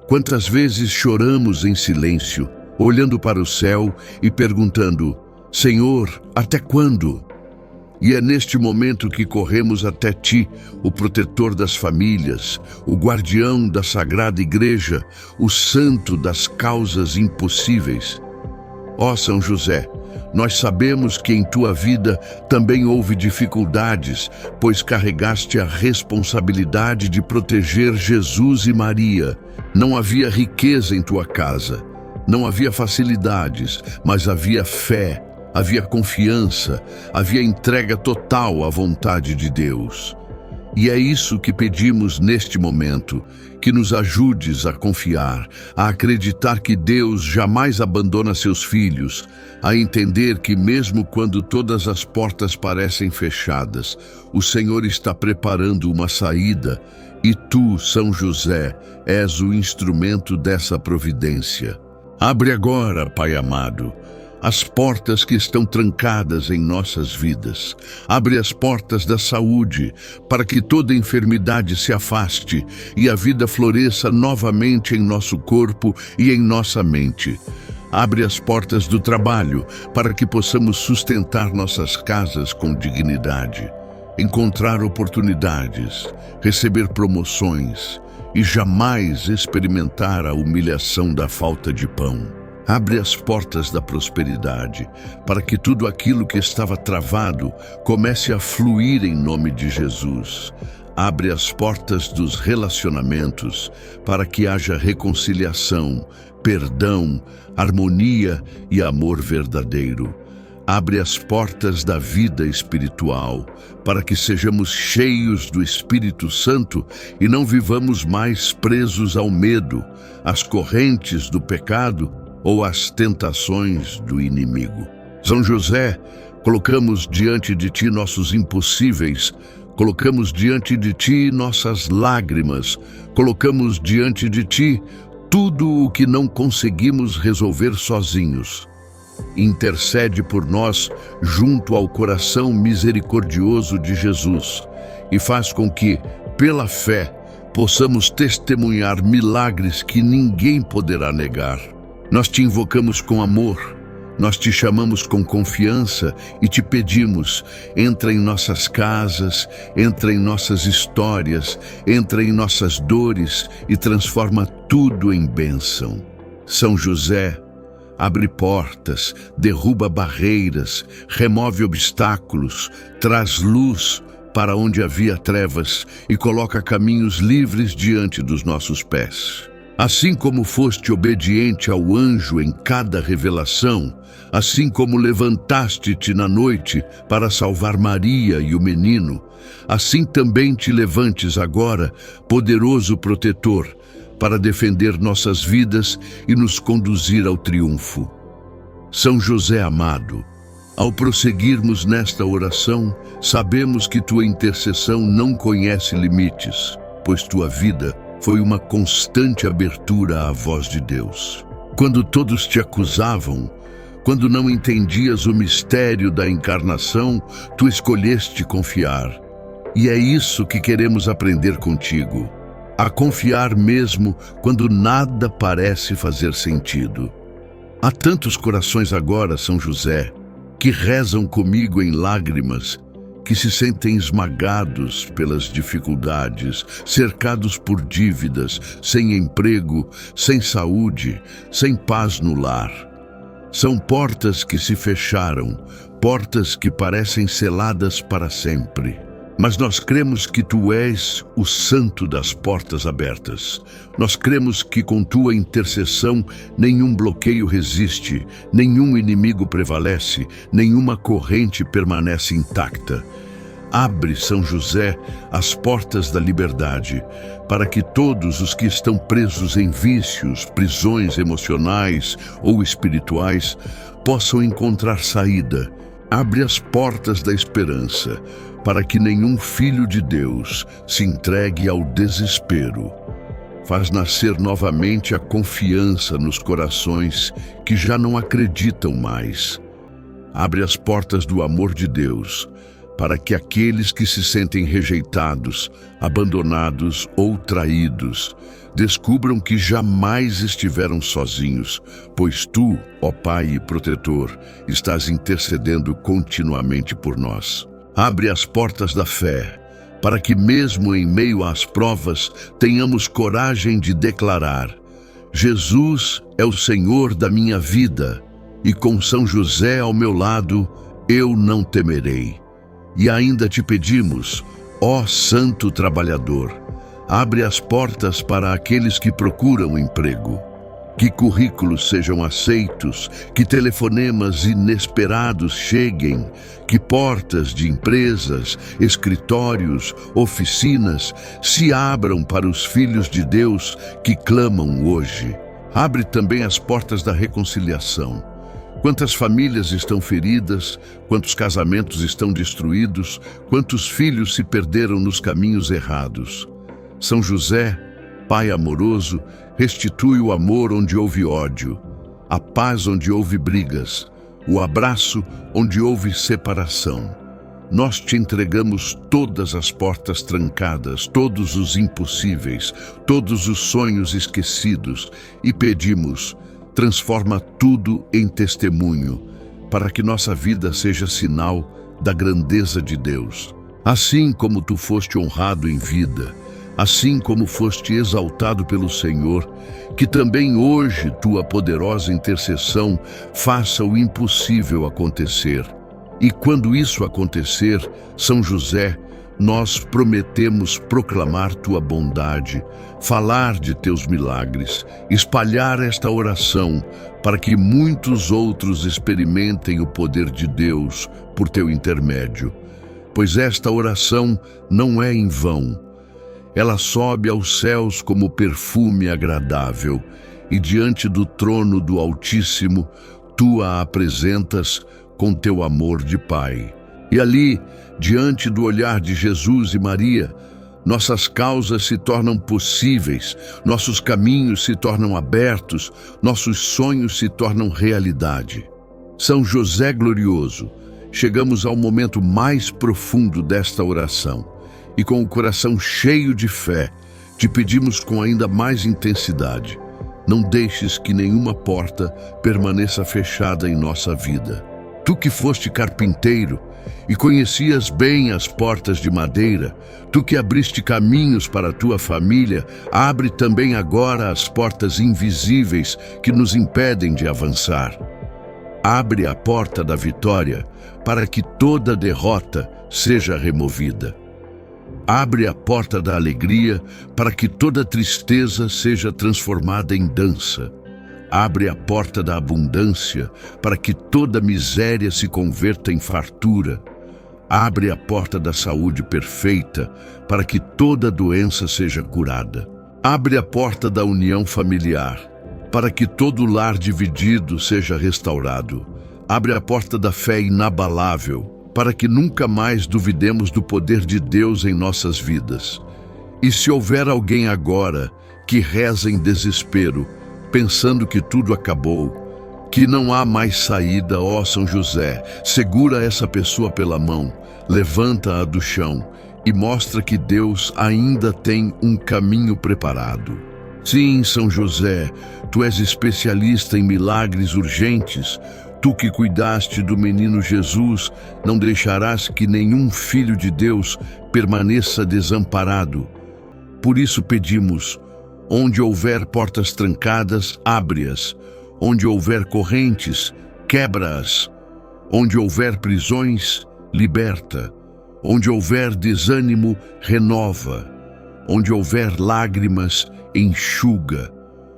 Quantas vezes choramos em silêncio, olhando para o céu e perguntando, Senhor, até quando? E é neste momento que corremos até ti, o protetor das famílias, o guardião da Sagrada Igreja, o santo das causas impossíveis. Ó São José, nós sabemos que em tua vida também houve dificuldades, pois carregaste a responsabilidade de proteger Jesus e Maria. Não havia riqueza em tua casa, não havia facilidades, mas havia fé. Havia confiança, havia entrega total à vontade de Deus. E é isso que pedimos neste momento, que nos ajudes a confiar, a acreditar que Deus jamais abandona seus filhos, a entender que mesmo quando todas as portas parecem fechadas, o Senhor está preparando uma saída e tu, São José, és o instrumento dessa providência. Abre agora, Pai amado, as portas que estão trancadas em nossas vidas. Abre as portas da saúde, para que toda enfermidade se afaste e a vida floresça novamente em nosso corpo e em nossa mente. Abre as portas do trabalho, para que possamos sustentar nossas casas com dignidade, encontrar oportunidades, receber promoções e jamais experimentar a humilhação da falta de pão. Abre as portas da prosperidade, para que tudo aquilo que estava travado comece a fluir em nome de Jesus. Abre as portas dos relacionamentos, para que haja reconciliação, perdão, harmonia e amor verdadeiro. Abre as portas da vida espiritual, para que sejamos cheios do Espírito Santo e não vivamos mais presos ao medo, às correntes do pecado ou às tentações do inimigo. São José, colocamos diante de ti nossos impossíveis, colocamos diante de ti nossas lágrimas, colocamos diante de ti tudo o que não conseguimos resolver sozinhos. Intercede por nós junto ao coração misericordioso de Jesus e faz com que, pela fé, possamos testemunhar milagres que ninguém poderá negar. Nós te invocamos com amor, nós te chamamos com confiança e te pedimos, entra em nossas casas, entra em nossas histórias, entra em nossas dores e transforma tudo em bênção. São José, abre portas, derruba barreiras, remove obstáculos, traz luz para onde havia trevas e coloca caminhos livres diante dos nossos pés. Assim como foste obediente ao anjo em cada revelação, assim como levantaste-te na noite para salvar Maria e o menino, assim também te levantes agora, poderoso protetor, para defender nossas vidas e nos conduzir ao triunfo. São José amado, ao prosseguirmos nesta oração, sabemos que tua intercessão não conhece limites, pois tua vida foi uma constante abertura à voz de Deus. Quando todos te acusavam, quando não entendias o mistério da encarnação, tu escolheste confiar. E é isso que queremos aprender contigo, a confiar mesmo quando nada parece fazer sentido. Há tantos corações agora, São José, que rezam comigo em lágrimas, que se sentem esmagados pelas dificuldades, cercados por dívidas, sem emprego, sem saúde, sem paz no lar. São portas que se fecharam, portas que parecem seladas para sempre. Mas nós cremos que tu és o santo das portas abertas. Nós cremos que com tua intercessão nenhum bloqueio resiste, nenhum inimigo prevalece, nenhuma corrente permanece intacta. Abre, São José, as portas da liberdade, para que todos os que estão presos em vícios, prisões emocionais ou espirituais possam encontrar saída. Abre as portas da esperança, para que nenhum filho de Deus se entregue ao desespero. Faz nascer novamente a confiança nos corações que já não acreditam mais. Abre as portas do amor de Deus, para que aqueles que se sentem rejeitados, abandonados ou traídos, descubram que jamais estiveram sozinhos, pois tu, ó Pai e Protetor, estás intercedendo continuamente por nós. Abre as portas da fé, para que mesmo em meio às provas tenhamos coragem de declarar: Jesus é o Senhor da minha vida, e com São José ao meu lado, eu não temerei. E ainda te pedimos, ó Santo Trabalhador, abre as portas para aqueles que procuram emprego. Que currículos sejam aceitos, que telefonemas inesperados cheguem, que portas de empresas, escritórios, oficinas se abram para os filhos de Deus que clamam hoje. Abre também as portas da reconciliação. Quantas famílias estão feridas, quantos casamentos estão destruídos, quantos filhos se perderam nos caminhos errados. São José, Pai amoroso, restitui o amor onde houve ódio, a paz onde houve brigas, o abraço onde houve separação. Nós te entregamos todas as portas trancadas, todos os impossíveis, todos os sonhos esquecidos e pedimos, transforma tudo em testemunho, para que nossa vida seja sinal da grandeza de Deus. Assim como tu foste honrado em vida, assim como foste exaltado pelo Senhor, que também hoje tua poderosa intercessão faça o impossível acontecer. E quando isso acontecer, São José, nós prometemos proclamar tua bondade, falar de teus milagres, espalhar esta oração para que muitos outros experimentem o poder de Deus por teu intermédio. Pois esta oração não é em vão. Ela sobe aos céus como perfume agradável, e diante do trono do Altíssimo, tu a apresentas com teu amor de Pai. E ali, diante do olhar de Jesus e Maria, nossas causas se tornam possíveis, nossos caminhos se tornam abertos, nossos sonhos se tornam realidade. São José glorioso, chegamos ao momento mais profundo desta oração. E com o coração cheio de fé, te pedimos com ainda mais intensidade. Não deixes que nenhuma porta permaneça fechada em nossa vida. Tu que foste carpinteiro e conhecias bem as portas de madeira, tu que abriste caminhos para a tua família, abre também agora as portas invisíveis que nos impedem de avançar. Abre a porta da vitória para que toda derrota seja removida. Abre a porta da alegria para que toda tristeza seja transformada em dança. Abre a porta da abundância para que toda miséria se converta em fartura. Abre a porta da saúde perfeita para que toda doença seja curada. Abre a porta da união familiar para que todo lar dividido seja restaurado. Abre a porta da fé inabalável para que nunca mais duvidemos do poder de Deus em nossas vidas. E se houver alguém agora que reza em desespero, pensando que tudo acabou, que não há mais saída, ó São José, segura essa pessoa pela mão, levanta-a do chão e mostra que Deus ainda tem um caminho preparado. Sim, São José, tu és especialista em milagres urgentes. Tu que cuidaste do menino Jesus, não deixarás que nenhum filho de Deus permaneça desamparado. Por isso pedimos, onde houver portas trancadas, abre-as. Onde houver correntes, quebra-as. Onde houver prisões, liberta. Onde houver desânimo, renova. Onde houver lágrimas, enxuga.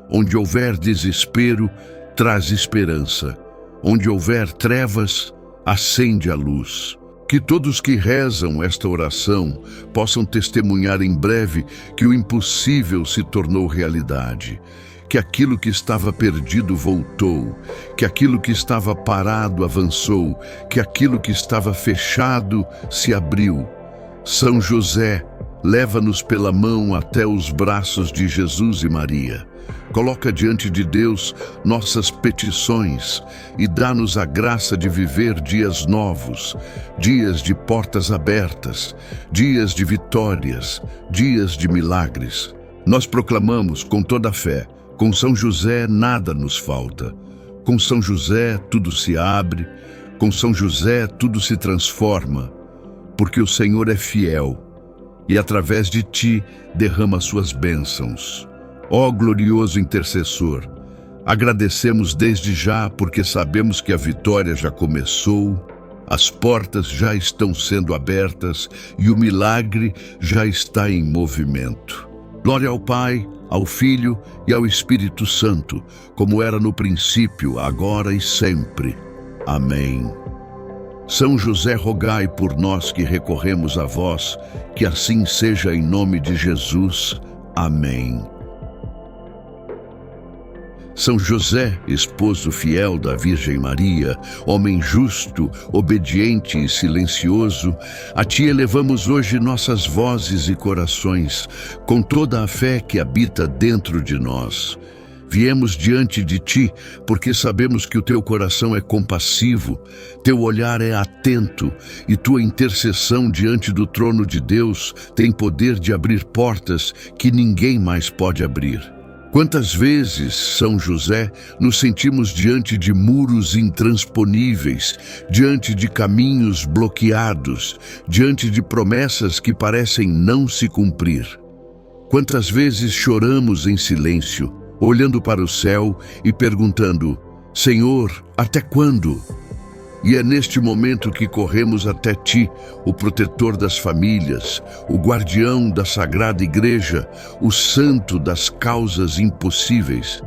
Onde houver desespero, traz esperança. Onde houver trevas, acende a luz. Que todos que rezam esta oração possam testemunhar em breve que o impossível se tornou realidade, que aquilo que estava perdido voltou, que aquilo que estava parado avançou, que aquilo que estava fechado se abriu. São José, leva-nos pela mão até os braços de Jesus e Maria. Coloca diante de Deus nossas petições e dá-nos a graça de viver dias novos, dias de portas abertas, dias de vitórias, dias de milagres. Nós proclamamos com toda a fé, com São José nada nos falta. Com São José tudo se abre, com São José tudo se transforma, porque o Senhor é fiel e através de ti derrama suas bênçãos. Ó glorioso intercessor, agradecemos desde já porque sabemos que a vitória já começou, as portas já estão sendo abertas e o milagre já está em movimento. Glória ao Pai, ao Filho e ao Espírito Santo, como era no princípio, agora e sempre. Amém. São José, rogai por nós que recorremos a vós, que assim seja em nome de Jesus. Amém. São José, esposo fiel da Virgem Maria, homem justo, obediente e silencioso, a ti elevamos hoje nossas vozes e corações, com toda a fé que habita dentro de nós. Viemos diante de ti, porque sabemos que o teu coração é compassivo, teu olhar é atento e tua intercessão diante do trono de Deus tem poder de abrir portas que ninguém mais pode abrir. Quantas vezes, São José, nos sentimos diante de muros intransponíveis, diante de caminhos bloqueados, diante de promessas que parecem não se cumprir. Quantas vezes choramos em silêncio, olhando para o céu e perguntando: Senhor, até quando? E é neste momento que corremos até ti, o protetor das famílias, o guardião da Sagrada Igreja, o santo das causas impossíveis.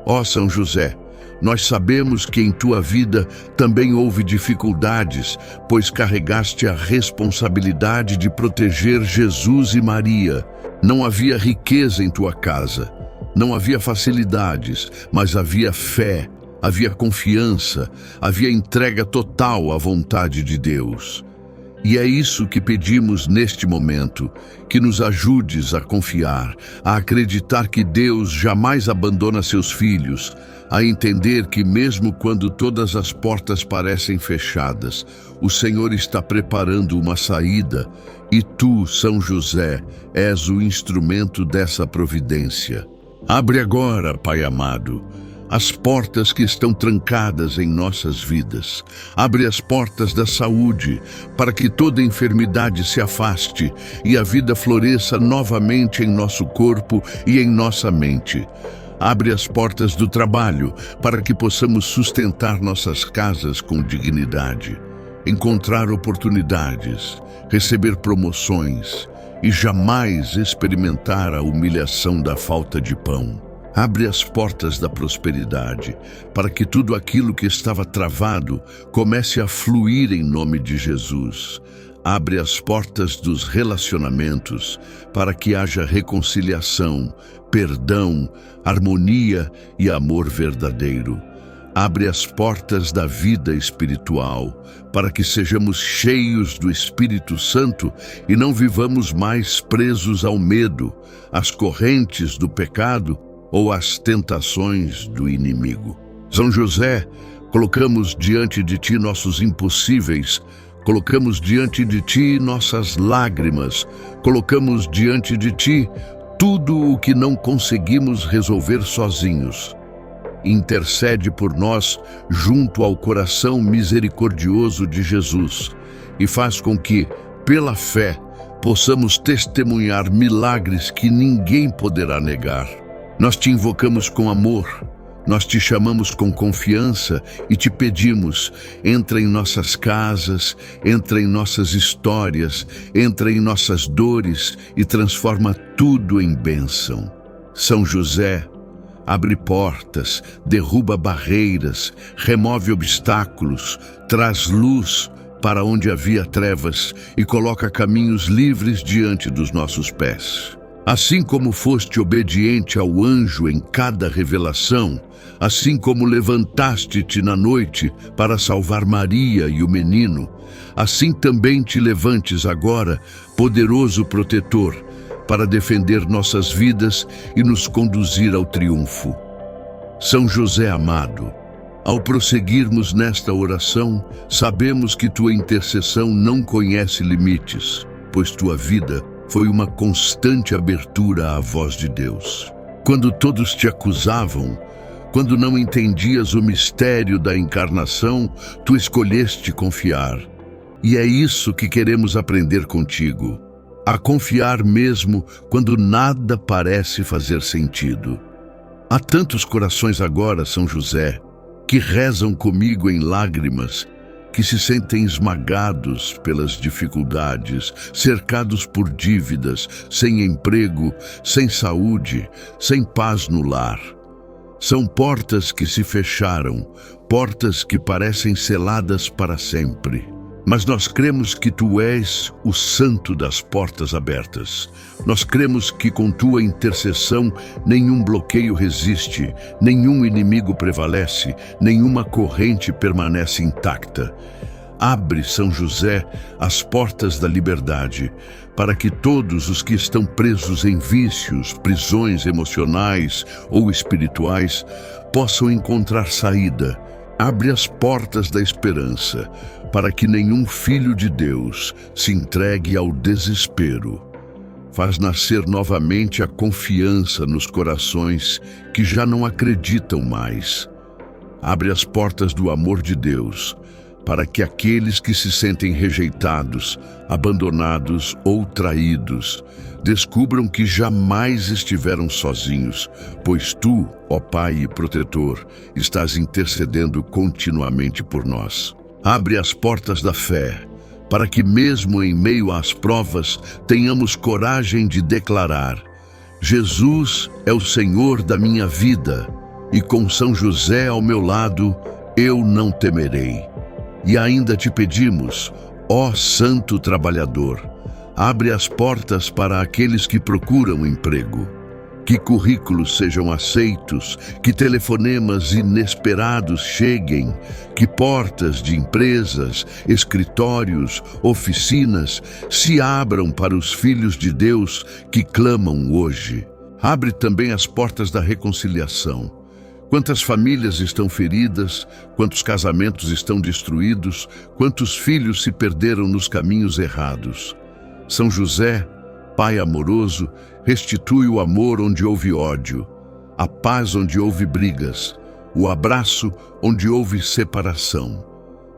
Ó São José, nós sabemos que em tua vida também houve dificuldades, pois carregaste a responsabilidade de proteger Jesus e Maria. Não havia riqueza em tua casa, não havia facilidades, mas havia fé. Havia confiança, havia entrega total à vontade de Deus. E é isso que pedimos neste momento, que nos ajudes a confiar, a acreditar que Deus jamais abandona seus filhos, a entender que mesmo quando todas as portas parecem fechadas, o Senhor está preparando uma saída e tu, São José, és o instrumento dessa providência. Abre agora, Pai amado, as portas que estão trancadas em nossas vidas. Abre as portas da saúde, para que toda enfermidade se afaste e a vida floresça novamente em nosso corpo e em nossa mente. Abre as portas do trabalho, para que possamos sustentar nossas casas com dignidade, encontrar oportunidades, receber promoções e jamais experimentar a humilhação da falta de pão. Abre as portas da prosperidade, para que tudo aquilo que estava travado comece a fluir em nome de Jesus. Abre as portas dos relacionamentos, para que haja reconciliação, perdão, harmonia e amor verdadeiro. Abre as portas da vida espiritual, para que sejamos cheios do Espírito Santo e não vivamos mais presos ao medo, às correntes do pecado ou às tentações do inimigo. São José, colocamos diante de ti nossos impossíveis, colocamos diante de ti nossas lágrimas, colocamos diante de ti tudo o que não conseguimos resolver sozinhos. Intercede por nós junto ao coração misericordioso de Jesus e faz com que, pela fé, possamos testemunhar milagres que ninguém poderá negar. Nós te invocamos com amor, nós te chamamos com confiança e te pedimos: entra em nossas casas, entra em nossas histórias, entra em nossas dores e transforma tudo em bênção. São José, abre portas, derruba barreiras, remove obstáculos, traz luz para onde havia trevas e coloca caminhos livres diante dos nossos pés. Assim como foste obediente ao anjo em cada revelação, assim como levantaste-te na noite para salvar Maria e o menino, assim também te levantes agora, poderoso protetor, para defender nossas vidas e nos conduzir ao triunfo. São José amado, ao prosseguirmos nesta oração, sabemos que tua intercessão não conhece limites, pois tua vida foi uma constante abertura à voz de Deus. Quando todos te acusavam, quando não entendias o mistério da encarnação, tu escolheste confiar. E é isso que queremos aprender contigo, a confiar mesmo quando nada parece fazer sentido. Há tantos corações agora, São José, que rezam comigo em lágrimas, que se sentem esmagados pelas dificuldades, cercados por dívidas, sem emprego, sem saúde, sem paz no lar. São portas que se fecharam, portas que parecem seladas para sempre. Mas nós cremos que Tu és o santo das portas abertas. Nós cremos que com Tua intercessão nenhum bloqueio resiste, nenhum inimigo prevalece, nenhuma corrente permanece intacta. Abre, São José, as portas da liberdade, para que todos os que estão presos em vícios, prisões emocionais ou espirituais, possam encontrar saída. Abre as portas da esperança, para que nenhum filho de Deus se entregue ao desespero. Faz nascer novamente a confiança nos corações que já não acreditam mais. Abre as portas do amor de Deus, para que aqueles que se sentem rejeitados, abandonados ou traídos, descubram que jamais estiveram sozinhos, pois Tu, ó Pai e Protetor, estás intercedendo continuamente por nós. Abre as portas da fé, para que mesmo em meio às provas tenhamos coragem de declarar: Jesus é o Senhor da minha vida, e com São José ao meu lado, eu não temerei. E ainda te pedimos, ó Santo Trabalhador, abre as portas para aqueles que procuram emprego. Que currículos sejam aceitos, que telefonemas inesperados cheguem, que portas de empresas, escritórios, oficinas se abram para os filhos de Deus que clamam hoje. Abre também as portas da reconciliação. Quantas famílias estão feridas, quantos casamentos estão destruídos, quantos filhos se perderam nos caminhos errados. São José, Pai amoroso, restitui o amor onde houve ódio, a paz onde houve brigas, o abraço onde houve separação.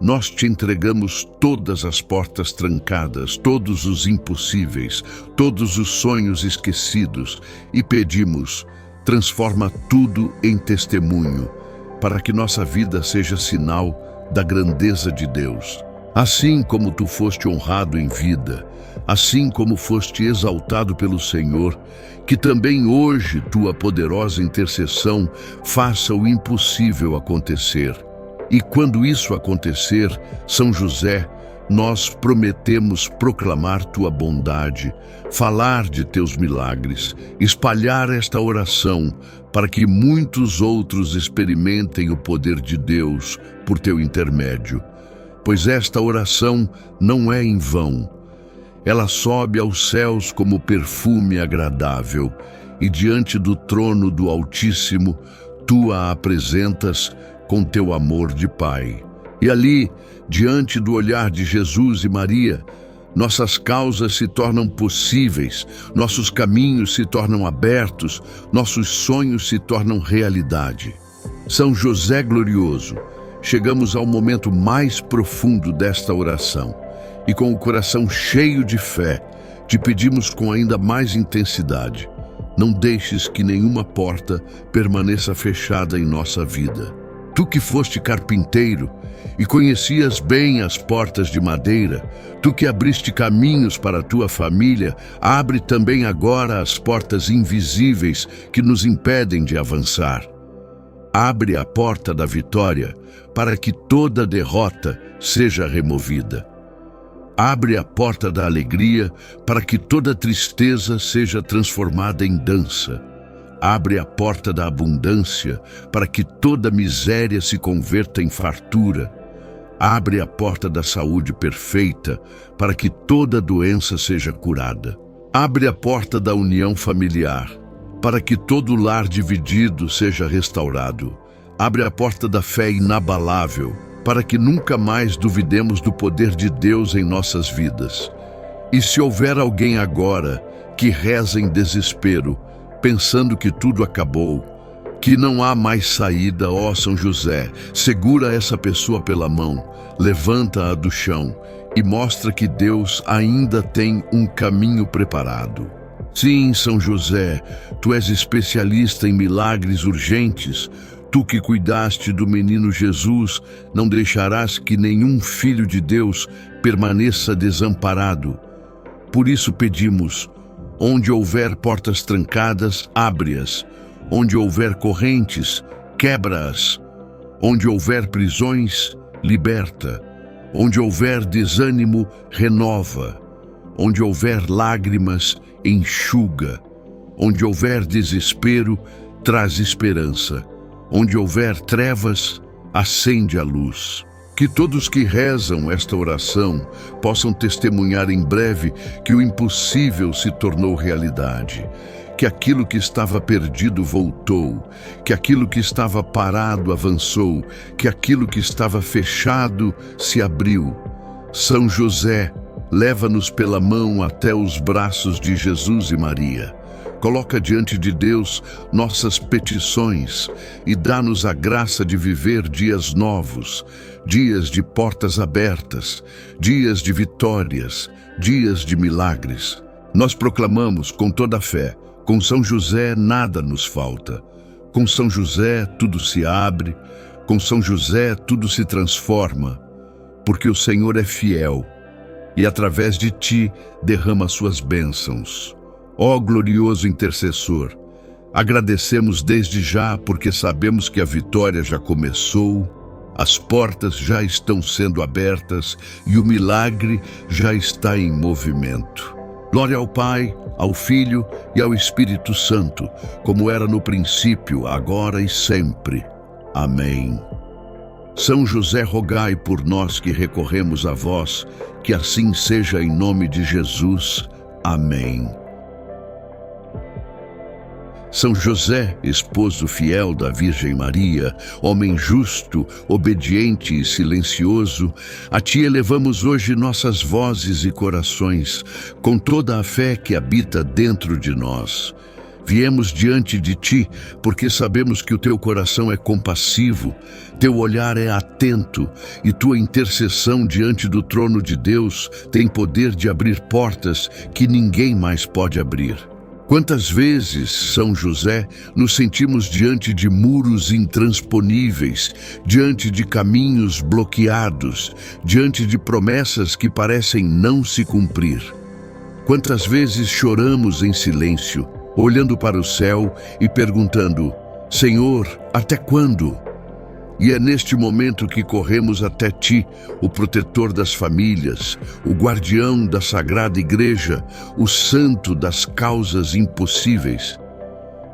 Nós te entregamos todas as portas trancadas, todos os impossíveis, todos os sonhos esquecidos e pedimos: transforma tudo em testemunho, para que nossa vida seja sinal da grandeza de Deus. Assim como Tu foste honrado em vida, assim como foste exaltado pelo Senhor, que também hoje Tua poderosa intercessão faça o impossível acontecer. E quando isso acontecer, São José, nós prometemos proclamar Tua bondade, falar de Teus milagres, espalhar esta oração para que muitos outros experimentem o poder de Deus por Teu intermédio. Pois esta oração não é em vão. Ela sobe aos céus como perfume agradável, e diante do trono do Altíssimo, Tu a apresentas com Teu amor de Pai. E ali, diante do olhar de Jesus e Maria, nossas causas se tornam possíveis, nossos caminhos se tornam abertos, nossos sonhos se tornam realidade. São José glorioso, chegamos ao momento mais profundo desta oração e com o coração cheio de fé, te pedimos com ainda mais intensidade: não deixes que nenhuma porta permaneça fechada em nossa vida. Tu que foste carpinteiro e conhecias bem as portas de madeira, Tu que abriste caminhos para a Tua família, abre também agora as portas invisíveis que nos impedem de avançar. Abre a porta da vitória para que toda derrota seja removida. Abre a porta da alegria para que toda tristeza seja transformada em dança. Abre a porta da abundância para que toda miséria se converta em fartura. Abre a porta da saúde perfeita para que toda doença seja curada. Abre a porta da união familiar para que todo lar dividido seja restaurado. Abre a porta da fé inabalável para que nunca mais duvidemos do poder de Deus em nossas vidas. E se houver alguém agora que reza em desespero, pensando que tudo acabou, que não há mais saída, ó São José, segura essa pessoa pela mão, levanta-a do chão e mostra que Deus ainda tem um caminho preparado. Sim, São José, Tu és especialista em milagres urgentes, Tu que cuidaste do menino Jesus, não deixarás que nenhum filho de Deus permaneça desamparado. Por isso pedimos, onde houver portas trancadas, abre-as. Onde houver correntes, quebra-as. Onde houver prisões, liberta. Onde houver desânimo, renova. Onde houver lágrimas, enxuga. Onde houver desespero, traz esperança. Onde houver trevas, acende a luz. Que todos que rezam esta oração possam testemunhar em breve que o impossível se tornou realidade, que aquilo que estava perdido voltou, que aquilo que estava parado avançou, que aquilo que estava fechado se abriu. São José, leva-nos pela mão até os braços de Jesus e Maria. Coloca diante de Deus nossas petições e dá-nos a graça de viver dias novos, dias de portas abertas, dias de vitórias, dias de milagres. Nós proclamamos com toda a fé, com São José nada nos falta. Com São José tudo se abre, com São José tudo se transforma, porque o Senhor é fiel e através de ti derrama suas bênçãos. Ó glorioso intercessor, agradecemos desde já porque sabemos que a vitória já começou, as portas já estão sendo abertas e o milagre já está em movimento. Glória ao Pai, ao Filho e ao Espírito Santo, como era no princípio, agora e sempre. Amém. São José, rogai por nós que recorremos a vós, que assim seja em nome de Jesus. Amém. São José, esposo fiel da Virgem Maria, homem justo, obediente e silencioso, a ti elevamos hoje nossas vozes e corações, com toda a fé que habita dentro de nós. Viemos diante de ti porque sabemos que o teu coração é compassivo, teu olhar é atento e tua intercessão diante do trono de Deus tem poder de abrir portas que ninguém mais pode abrir. Quantas vezes, São José, nos sentimos diante de muros intransponíveis, diante de caminhos bloqueados, diante de promessas que parecem não se cumprir. Quantas vezes choramos em silêncio, olhando para o céu e perguntando, Senhor, até quando? E é neste momento que corremos até ti, o protetor das famílias, o guardião da Sagrada Igreja, o santo das causas impossíveis.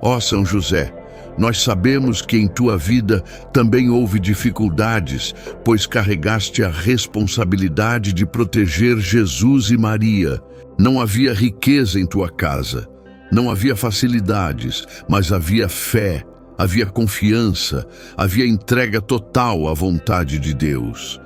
Ó São José, nós sabemos que em tua vida também houve dificuldades, pois carregaste a responsabilidade de proteger Jesus e Maria. Não havia riqueza em tua casa, não havia facilidades, mas havia fé. Havia confiança, havia entrega total à vontade de Deus.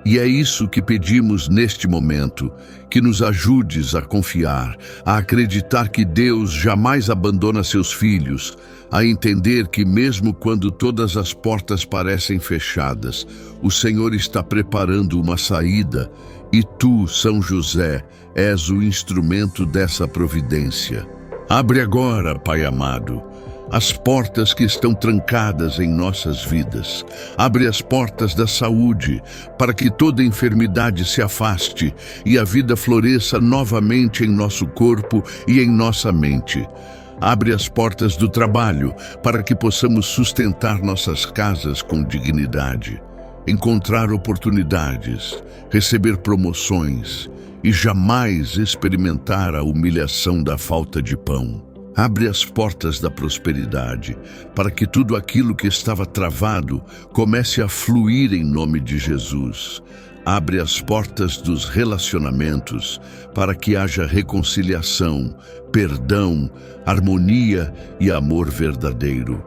E é isso que pedimos neste momento, que nos ajudes a confiar, a acreditar que Deus jamais abandona seus filhos, a entender que mesmo quando todas as portas parecem fechadas, o Senhor está preparando uma saída e tu, São José, és o instrumento dessa providência. Abre agora, Pai amado, as portas que estão trancadas em nossas vidas. Abre as portas da saúde, para que toda enfermidade se afaste e a vida floresça novamente em nosso corpo e em nossa mente. Abre as portas do trabalho, para que possamos sustentar nossas casas com dignidade, encontrar oportunidades, receber promoções e jamais experimentar a humilhação da falta de pão. Abre as portas da prosperidade, para que tudo aquilo que estava travado comece a fluir em nome de Jesus. Abre as portas dos relacionamentos, para que haja reconciliação, perdão, harmonia e amor verdadeiro.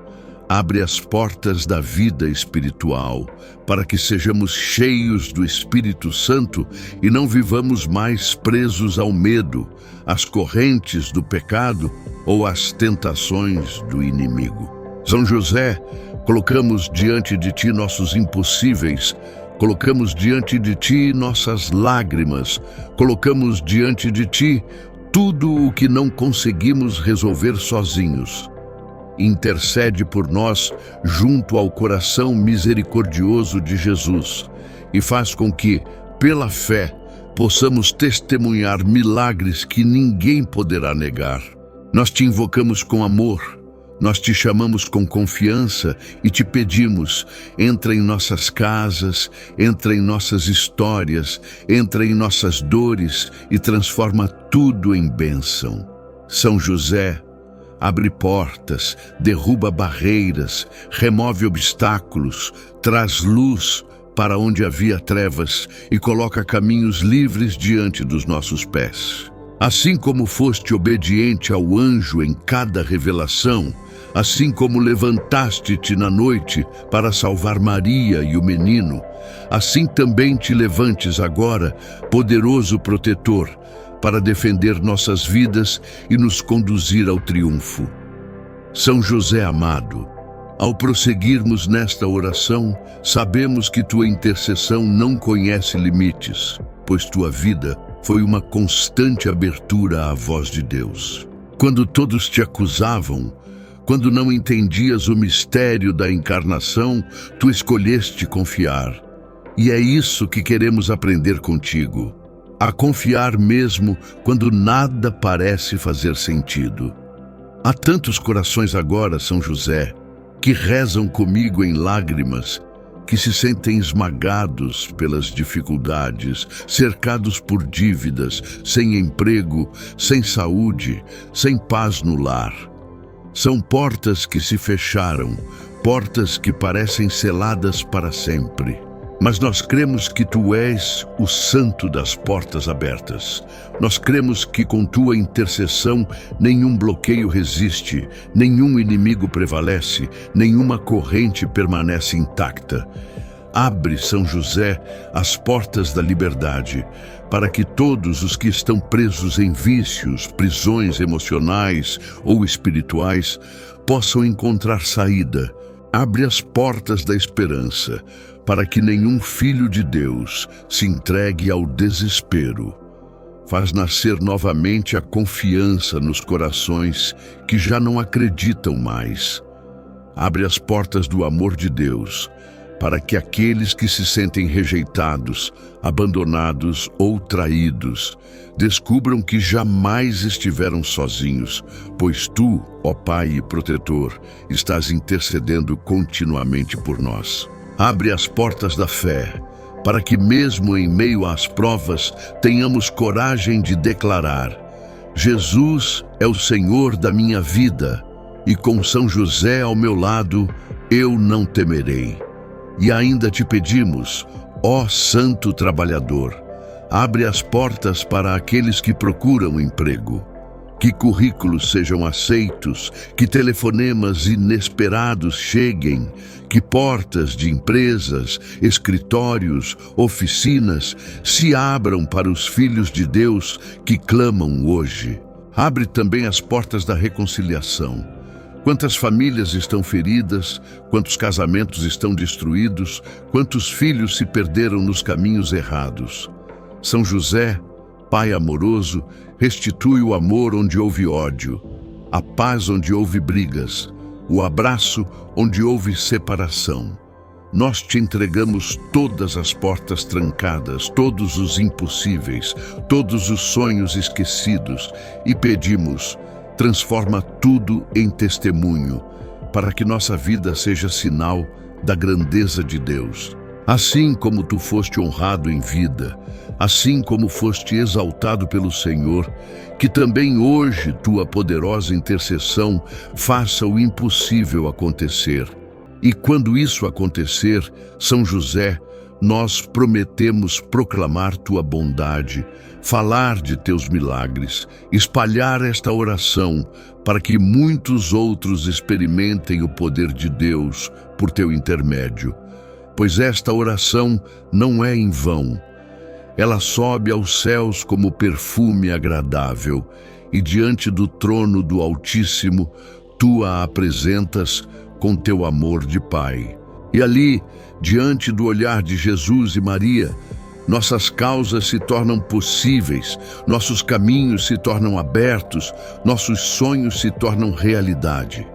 Abre as portas da vida espiritual, para que sejamos cheios do Espírito Santo e não vivamos mais presos ao medo, às correntes do pecado ou às tentações do inimigo. São José, colocamos diante de ti nossos impossíveis, colocamos diante de ti nossas lágrimas, colocamos diante de ti tudo o que não conseguimos resolver sozinhos. intercede por nós junto ao coração misericordioso de Jesus e faz com que, pela fé, possamos testemunhar milagres que ninguém poderá negar. Nós te invocamos com amor, nós te chamamos com confiança e te pedimos, entra em nossas casas, entra em nossas histórias, entra em nossas dores e transforma tudo em bênção. São José, abre portas, derruba barreiras, remove obstáculos, traz luz para onde havia trevas e coloca caminhos livres diante dos nossos pés. Assim como foste obediente ao anjo em cada revelação, assim como levantaste-te na noite para salvar Maria e o menino, assim também te levantes agora, poderoso protetor, para defender nossas vidas e nos conduzir ao triunfo. São José amado, ao prosseguirmos nesta oração, sabemos que tua intercessão não conhece limites, pois tua vida foi uma constante abertura à voz de Deus. Quando todos te acusavam, quando não entendias o mistério da encarnação, tu escolheste confiar. E é isso que queremos aprender contigo, a confiar mesmo quando nada parece fazer sentido. Há tantos corações agora, São José, que rezam comigo em lágrimas, que se sentem esmagados pelas dificuldades, cercados por dívidas, sem emprego, sem saúde, sem paz no lar. São portas que se fecharam, portas que parecem seladas para sempre. Mas nós cremos que tu és o santo das portas abertas. Nós cremos que com tua intercessão nenhum bloqueio resiste, nenhum inimigo prevalece, nenhuma corrente permanece intacta. Abre, São José, as portas da liberdade, para que todos os que estão presos em vícios, prisões emocionais ou espirituais, possam encontrar saída. Abre as portas da esperança, para que nenhum filho de Deus se entregue ao desespero. Faz nascer novamente a confiança nos corações que já não acreditam mais. Abre as portas do amor de Deus, para que aqueles que se sentem rejeitados, abandonados ou traídos, descubram que jamais estiveram sozinhos, pois tu, ó Pai e Protetor, estás intercedendo continuamente por nós. Abre as portas da fé, para que mesmo em meio às provas tenhamos coragem de declarar: Jesus é o Senhor da minha vida, e com São José ao meu lado, eu não temerei. E ainda te pedimos, ó Santo Trabalhador, abre as portas para aqueles que procuram emprego. Que currículos sejam aceitos, que telefonemas inesperados cheguem, que portas de empresas, escritórios, oficinas se abram para os filhos de Deus que clamam hoje. Abre também as portas da reconciliação. Quantas famílias estão feridas, quantos casamentos estão destruídos, quantos filhos se perderam nos caminhos errados. São José, Pai amoroso, restitui o amor onde houve ódio, a paz onde houve brigas, o abraço onde houve separação. Nós te entregamos todas as portas trancadas, todos os impossíveis, todos os sonhos esquecidos e pedimos: transforma tudo em testemunho, para que nossa vida seja sinal da grandeza de Deus. Assim como tu foste honrado em vida, assim como foste exaltado pelo Senhor, que também hoje tua poderosa intercessão faça o impossível acontecer. E quando isso acontecer, São José, nós prometemos proclamar tua bondade, falar de teus milagres, espalhar esta oração para que muitos outros experimentem o poder de Deus por teu intermédio. Pois esta oração não é em vão. Ela sobe aos céus como perfume agradável, e diante do trono do Altíssimo, tu a apresentas com teu amor de Pai. E ali, diante do olhar de Jesus e Maria, nossas causas se tornam possíveis, nossos caminhos se tornam abertos, nossos sonhos se tornam realidade.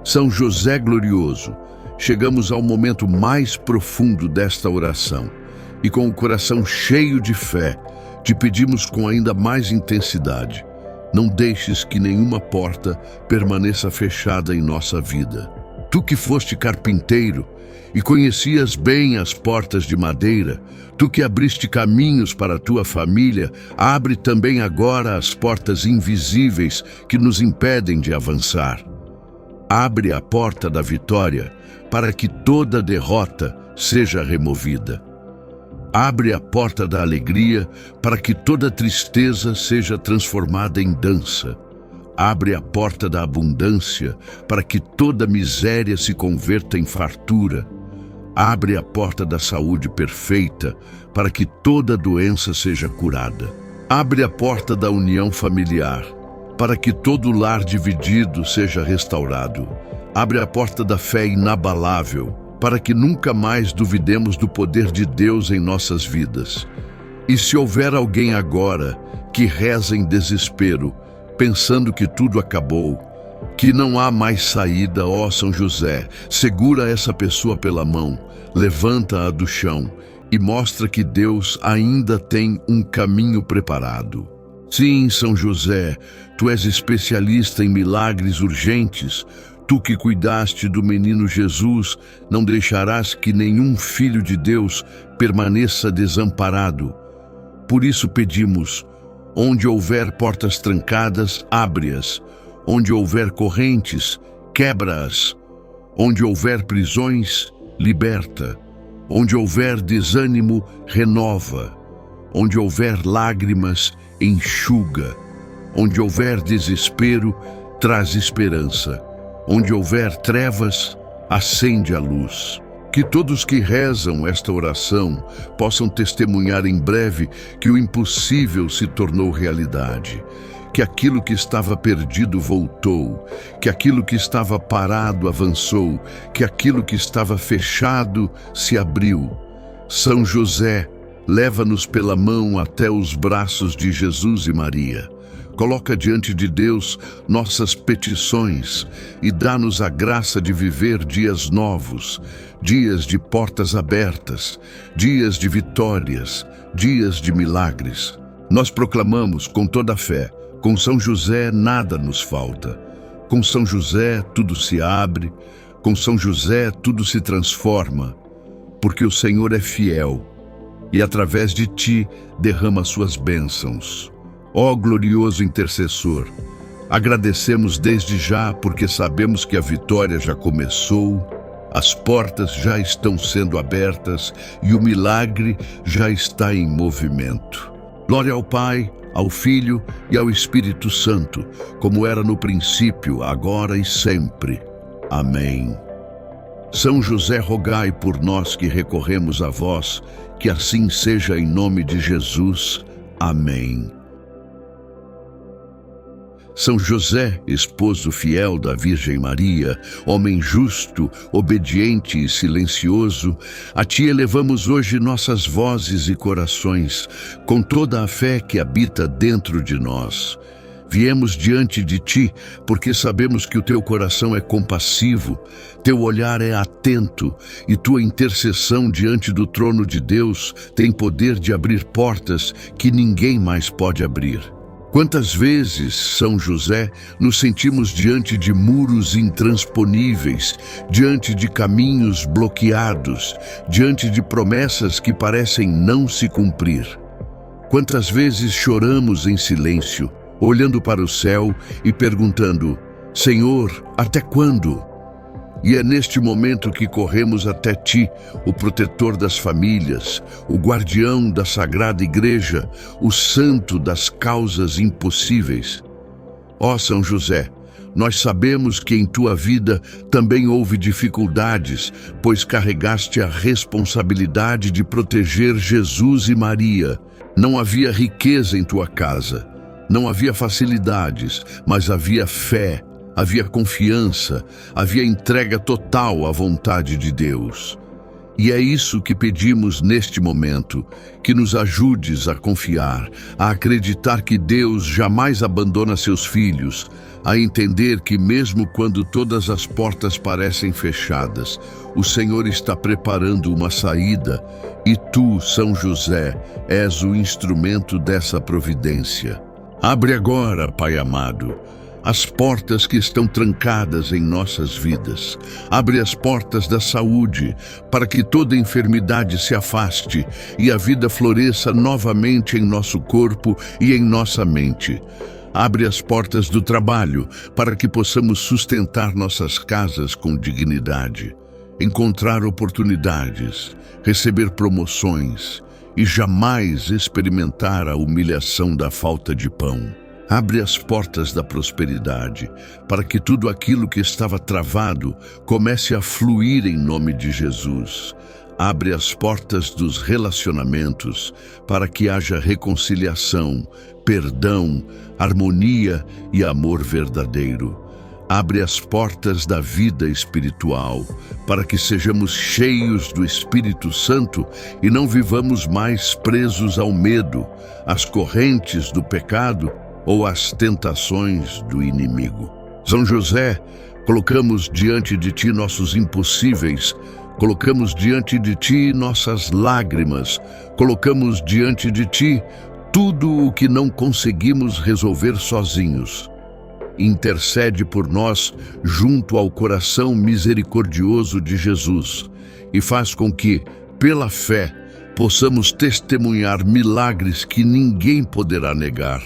São José glorioso, chegamos ao momento mais profundo desta oração e com o coração cheio de fé, te pedimos com ainda mais intensidade. Não deixes que nenhuma porta permaneça fechada em nossa vida. Tu que foste carpinteiro e conhecias bem as portas de madeira, tu que abriste caminhos para a tua família, abre também agora as portas invisíveis que nos impedem de avançar. Abre a porta da vitória para que toda derrota seja removida. Abre a porta da alegria para que toda tristeza seja transformada em dança. Abre a porta da abundância para que toda miséria se converta em fartura. Abre a porta da saúde perfeita para que toda doença seja curada. Abre a porta da união familiar para que todo lar dividido seja restaurado. Abre a porta da fé inabalável para que nunca mais duvidemos do poder de Deus em nossas vidas. E se houver alguém agora que reza em desespero, pensando que tudo acabou, que não há mais saída, ó São José, segura essa pessoa pela mão, levanta-a do chão e mostra que Deus ainda tem um caminho preparado. Sim, São José, tu és especialista em milagres urgentes. Tu que cuidaste do menino Jesus, não deixarás que nenhum filho de Deus permaneça desamparado. Por isso pedimos, onde houver portas trancadas, abre-as. Onde houver correntes, quebra-as. Onde houver prisões, liberta. Onde houver desânimo, renova. Onde houver lágrimas, enxuga. Onde houver desespero, traz esperança. Onde houver trevas, acende a luz. Que todos que rezam esta oração possam testemunhar em breve que o impossível se tornou realidade, que aquilo que estava perdido voltou, que aquilo que estava parado avançou, que aquilo que estava fechado se abriu. São José, leva-nos pela mão até os braços de Jesus e Maria. Coloca diante de Deus nossas petições e dá-nos a graça de viver dias novos, dias de portas abertas, dias de vitórias, dias de milagres. Nós proclamamos com toda a fé, com São José nada nos falta. Com São José tudo se abre, com São José tudo se transforma, porque o Senhor é fiel e através de ti derrama suas bênçãos. Ó glorioso intercessor, agradecemos desde já porque sabemos que a vitória já começou, as portas já estão sendo abertas e o milagre já está em movimento. Glória ao Pai, ao Filho e ao Espírito Santo, como era no princípio, agora e sempre. Amém. São José, rogai por nós que recorremos a vós, que assim seja em nome de Jesus. Amém. São José, esposo fiel da Virgem Maria, homem justo, obediente e silencioso, a ti elevamos hoje nossas vozes e corações, com toda a fé que habita dentro de nós. Viemos diante de ti porque sabemos que o teu coração é compassivo, teu olhar é atento e tua intercessão diante do trono de Deus tem poder de abrir portas que ninguém mais pode abrir. Quantas vezes, São José, nos sentimos diante de muros intransponíveis, diante de caminhos bloqueados, diante de promessas que parecem não se cumprir. Quantas vezes choramos em silêncio, olhando para o céu e perguntando, Senhor, até quando? E é neste momento que corremos até ti, o protetor das famílias, o guardião da Sagrada Igreja, o santo das causas impossíveis. Ó São José, nós sabemos que em tua vida também houve dificuldades, pois carregaste a responsabilidade de proteger Jesus e Maria. Não havia riqueza em tua casa, não havia facilidades, mas havia fé. Havia confiança, havia entrega total à vontade de Deus. E é isso que pedimos neste momento, que nos ajudes a confiar, a acreditar que Deus jamais abandona seus filhos, a entender que mesmo quando todas as portas parecem fechadas, o Senhor está preparando uma saída e tu, São José, és o instrumento dessa providência. Abre agora, Pai amado, as portas que estão trancadas em nossas vidas. Abre as portas da saúde, para que toda enfermidade se afaste e a vida floresça novamente em nosso corpo e em nossa mente. Abre as portas do trabalho, para que possamos sustentar nossas casas com dignidade, encontrar oportunidades, receber promoções e jamais experimentar a humilhação da falta de pão. Abre as portas da prosperidade, para que tudo aquilo que estava travado comece a fluir em nome de Jesus. Abre as portas dos relacionamentos, para que haja reconciliação, perdão, harmonia e amor verdadeiro. Abre as portas da vida espiritual, para que sejamos cheios do Espírito Santo e não vivamos mais presos ao medo, às correntes do pecado ou às tentações do inimigo. São José, colocamos diante de ti nossos impossíveis, colocamos diante de ti nossas lágrimas, colocamos diante de ti tudo o que não conseguimos resolver sozinhos. Intercede por nós junto ao coração misericordioso de Jesus e faz com que, pela fé, possamos testemunhar milagres que ninguém poderá negar.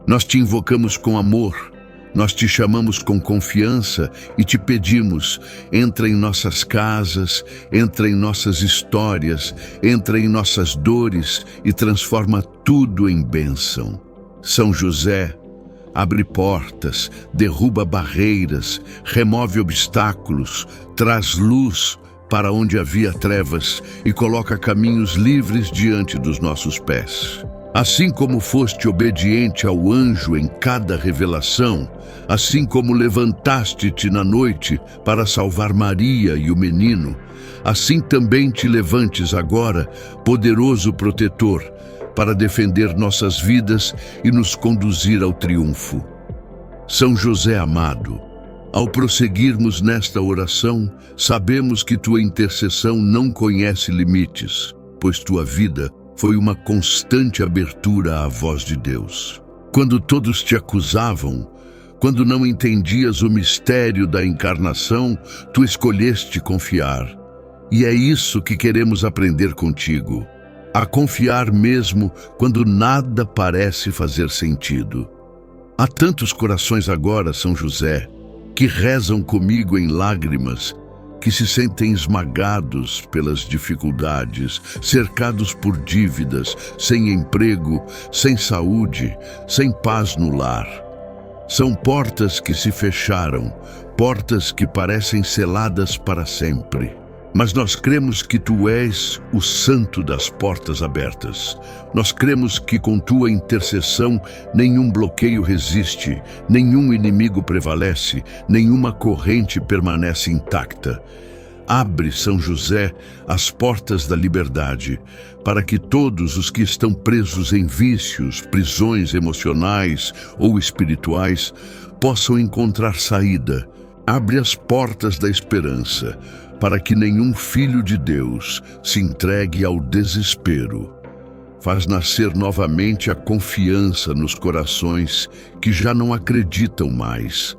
Nós te invocamos com amor, nós te chamamos com confiança e te pedimos, entra em nossas casas, entra em nossas histórias, entra em nossas dores e transforma tudo em bênção. São José, abre portas, derruba barreiras, remove obstáculos, traz luz para onde havia trevas e coloca caminhos livres diante dos nossos pés. Assim como foste obediente ao anjo em cada revelação, assim como levantaste-te na noite para salvar Maria e o menino, assim também te levantes agora, poderoso protetor, para defender nossas vidas e nos conduzir ao triunfo. São José amado, ao prosseguirmos nesta oração, sabemos que tua intercessão não conhece limites, pois tua vida foi uma constante abertura à voz de Deus. Quando todos te acusavam, quando não entendias o mistério da encarnação, tu escolheste confiar. E é isso que queremos aprender contigo, a confiar mesmo quando nada parece fazer sentido. Há tantos corações agora, São José, que rezam comigo em lágrimas, que se sentem esmagados pelas dificuldades, cercados por dívidas, sem emprego, sem saúde, sem paz no lar. São portas que se fecharam, portas que parecem seladas para sempre. Mas nós cremos que tu és o santo das portas abertas. Nós cremos que com tua intercessão nenhum bloqueio resiste, nenhum inimigo prevalece, nenhuma corrente permanece intacta. Abre, São José, as portas da liberdade, para que todos os que estão presos em vícios, prisões emocionais ou espirituais, possam encontrar saída. Abre as portas da esperança, para que nenhum filho de Deus se entregue ao desespero. Faz nascer novamente a confiança nos corações que já não acreditam mais.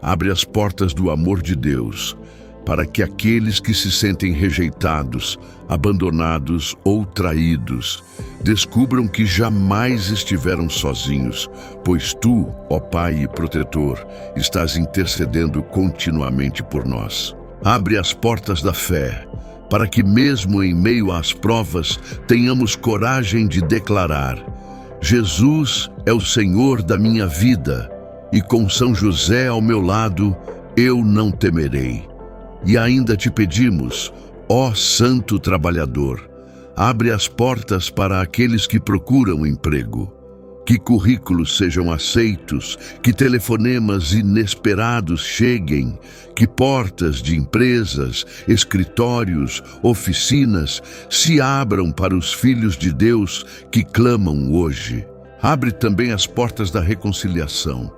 Abre as portas do amor de Deus, para que aqueles que se sentem rejeitados, abandonados ou traídos, descubram que jamais estiveram sozinhos, pois tu, ó Pai e Protetor, estás intercedendo continuamente por nós. Abre as portas da fé, para que mesmo em meio às provas tenhamos coragem de declarar: Jesus é o Senhor da minha vida, e com São José ao meu lado, eu não temerei. E ainda te pedimos, ó Santo Trabalhador, abre as portas para aqueles que procuram emprego, que currículos sejam aceitos, que telefonemas inesperados cheguem, que portas de empresas, escritórios, oficinas se abram para os filhos de Deus que clamam hoje. Abre também as portas da reconciliação.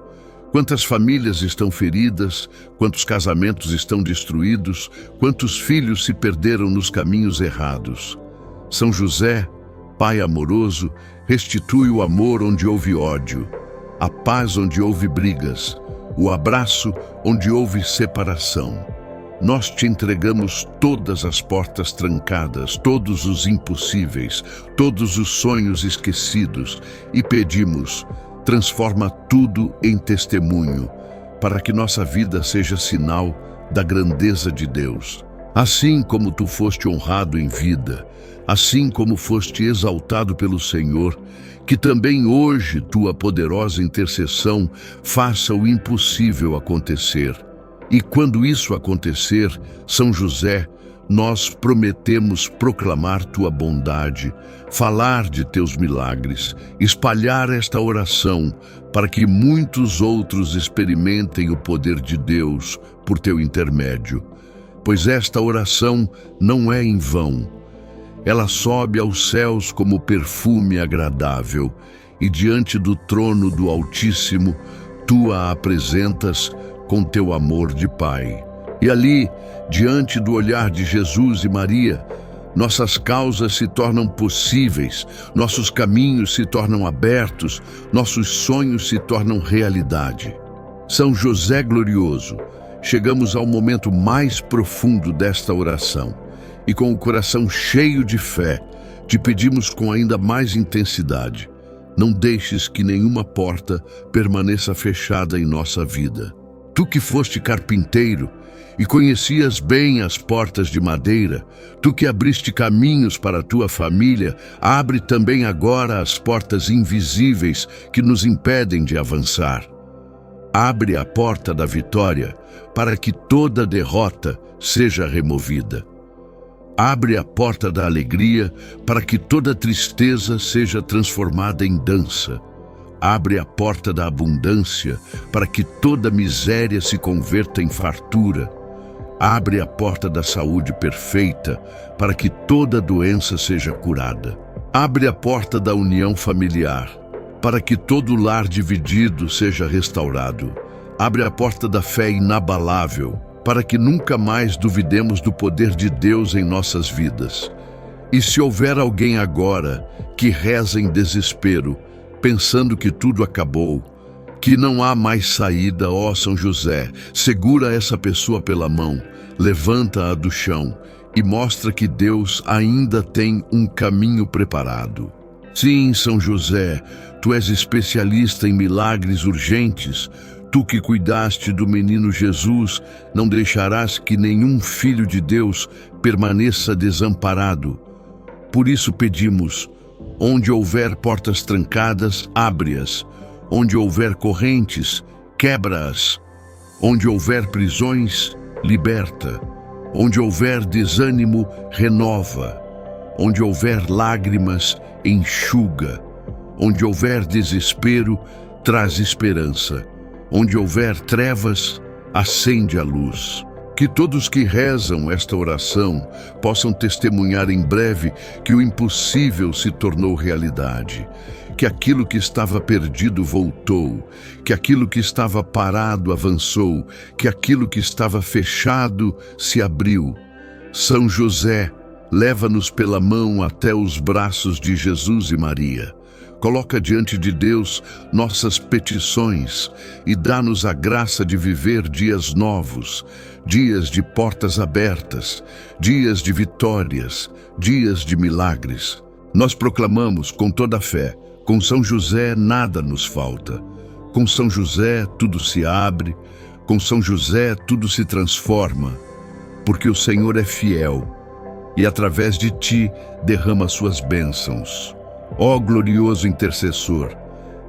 Quantas famílias estão feridas, quantos casamentos estão destruídos, quantos filhos se perderam nos caminhos errados. São José, Pai amoroso, restitui o amor onde houve ódio, a paz onde houve brigas, o abraço onde houve separação. Nós te entregamos todas as portas trancadas, todos os impossíveis, todos os sonhos esquecidos e pedimos, transforma tudo em testemunho, para que nossa vida seja sinal da grandeza de Deus. Assim como tu foste honrado em vida, assim como foste exaltado pelo Senhor, que também hoje tua poderosa intercessão faça o impossível acontecer. E quando isso acontecer, São José, nós prometemos proclamar tua bondade, falar de teus milagres, espalhar esta oração para que muitos outros experimentem o poder de Deus por teu intermédio. Pois esta oração não é em vão. Ela sobe aos céus como perfume agradável, e diante do trono do Altíssimo, tu a apresentas com teu amor de Pai. E ali, diante do olhar de Jesus e Maria, nossas causas se tornam possíveis, nossos caminhos se tornam abertos, nossos sonhos se tornam realidade. São José glorioso, chegamos ao momento mais profundo desta oração e com o coração cheio de fé, te pedimos com ainda mais intensidade, não deixes que nenhuma porta permaneça fechada em nossa vida. Tu que foste carpinteiro e conhecias bem as portas de madeira, tu que abriste caminhos para a tua família, abre também agora as portas invisíveis que nos impedem de avançar. Abre a porta da vitória para que toda derrota seja removida. Abre a porta da alegria para que toda tristeza seja transformada em dança. Abre a porta da abundância para que toda miséria se converta em fartura. Abre a porta da saúde perfeita para que toda doença seja curada. Abre a porta da união familiar para que todo lar dividido seja restaurado. Abre a porta da fé inabalável, para que nunca mais duvidemos do poder de Deus em nossas vidas. E se houver alguém agora que reza em desespero, pensando que tudo acabou, que não há mais saída, ó São José, segura essa pessoa pela mão, levanta-a do chão e mostra que Deus ainda tem um caminho preparado. Sim, São José, tu és especialista em milagres urgentes. Tu que cuidaste do menino Jesus, não deixarás que nenhum filho de Deus permaneça desamparado. Por isso pedimos, onde houver portas trancadas, abre-as. Onde houver correntes, quebra-as. Onde houver prisões, liberta. Onde houver desânimo, renova. Onde houver lágrimas, enxuga. Onde houver desespero, traz esperança. Onde houver trevas, acende a luz. Que todos que rezam esta oração possam testemunhar em breve que o impossível se tornou realidade, que aquilo que estava perdido voltou, que aquilo que estava parado avançou, que aquilo que estava fechado se abriu. São José, leva-nos pela mão até os braços de Jesus e Maria. Coloca diante de Deus nossas petições e dá-nos a graça de viver dias novos, dias de portas abertas, dias de vitórias, dias de milagres. Nós proclamamos com toda a fé, com São José nada nos falta. Com São José tudo se abre, com São José tudo se transforma, porque o Senhor é fiel e através de ti derrama suas bênçãos. Ó glorioso intercessor,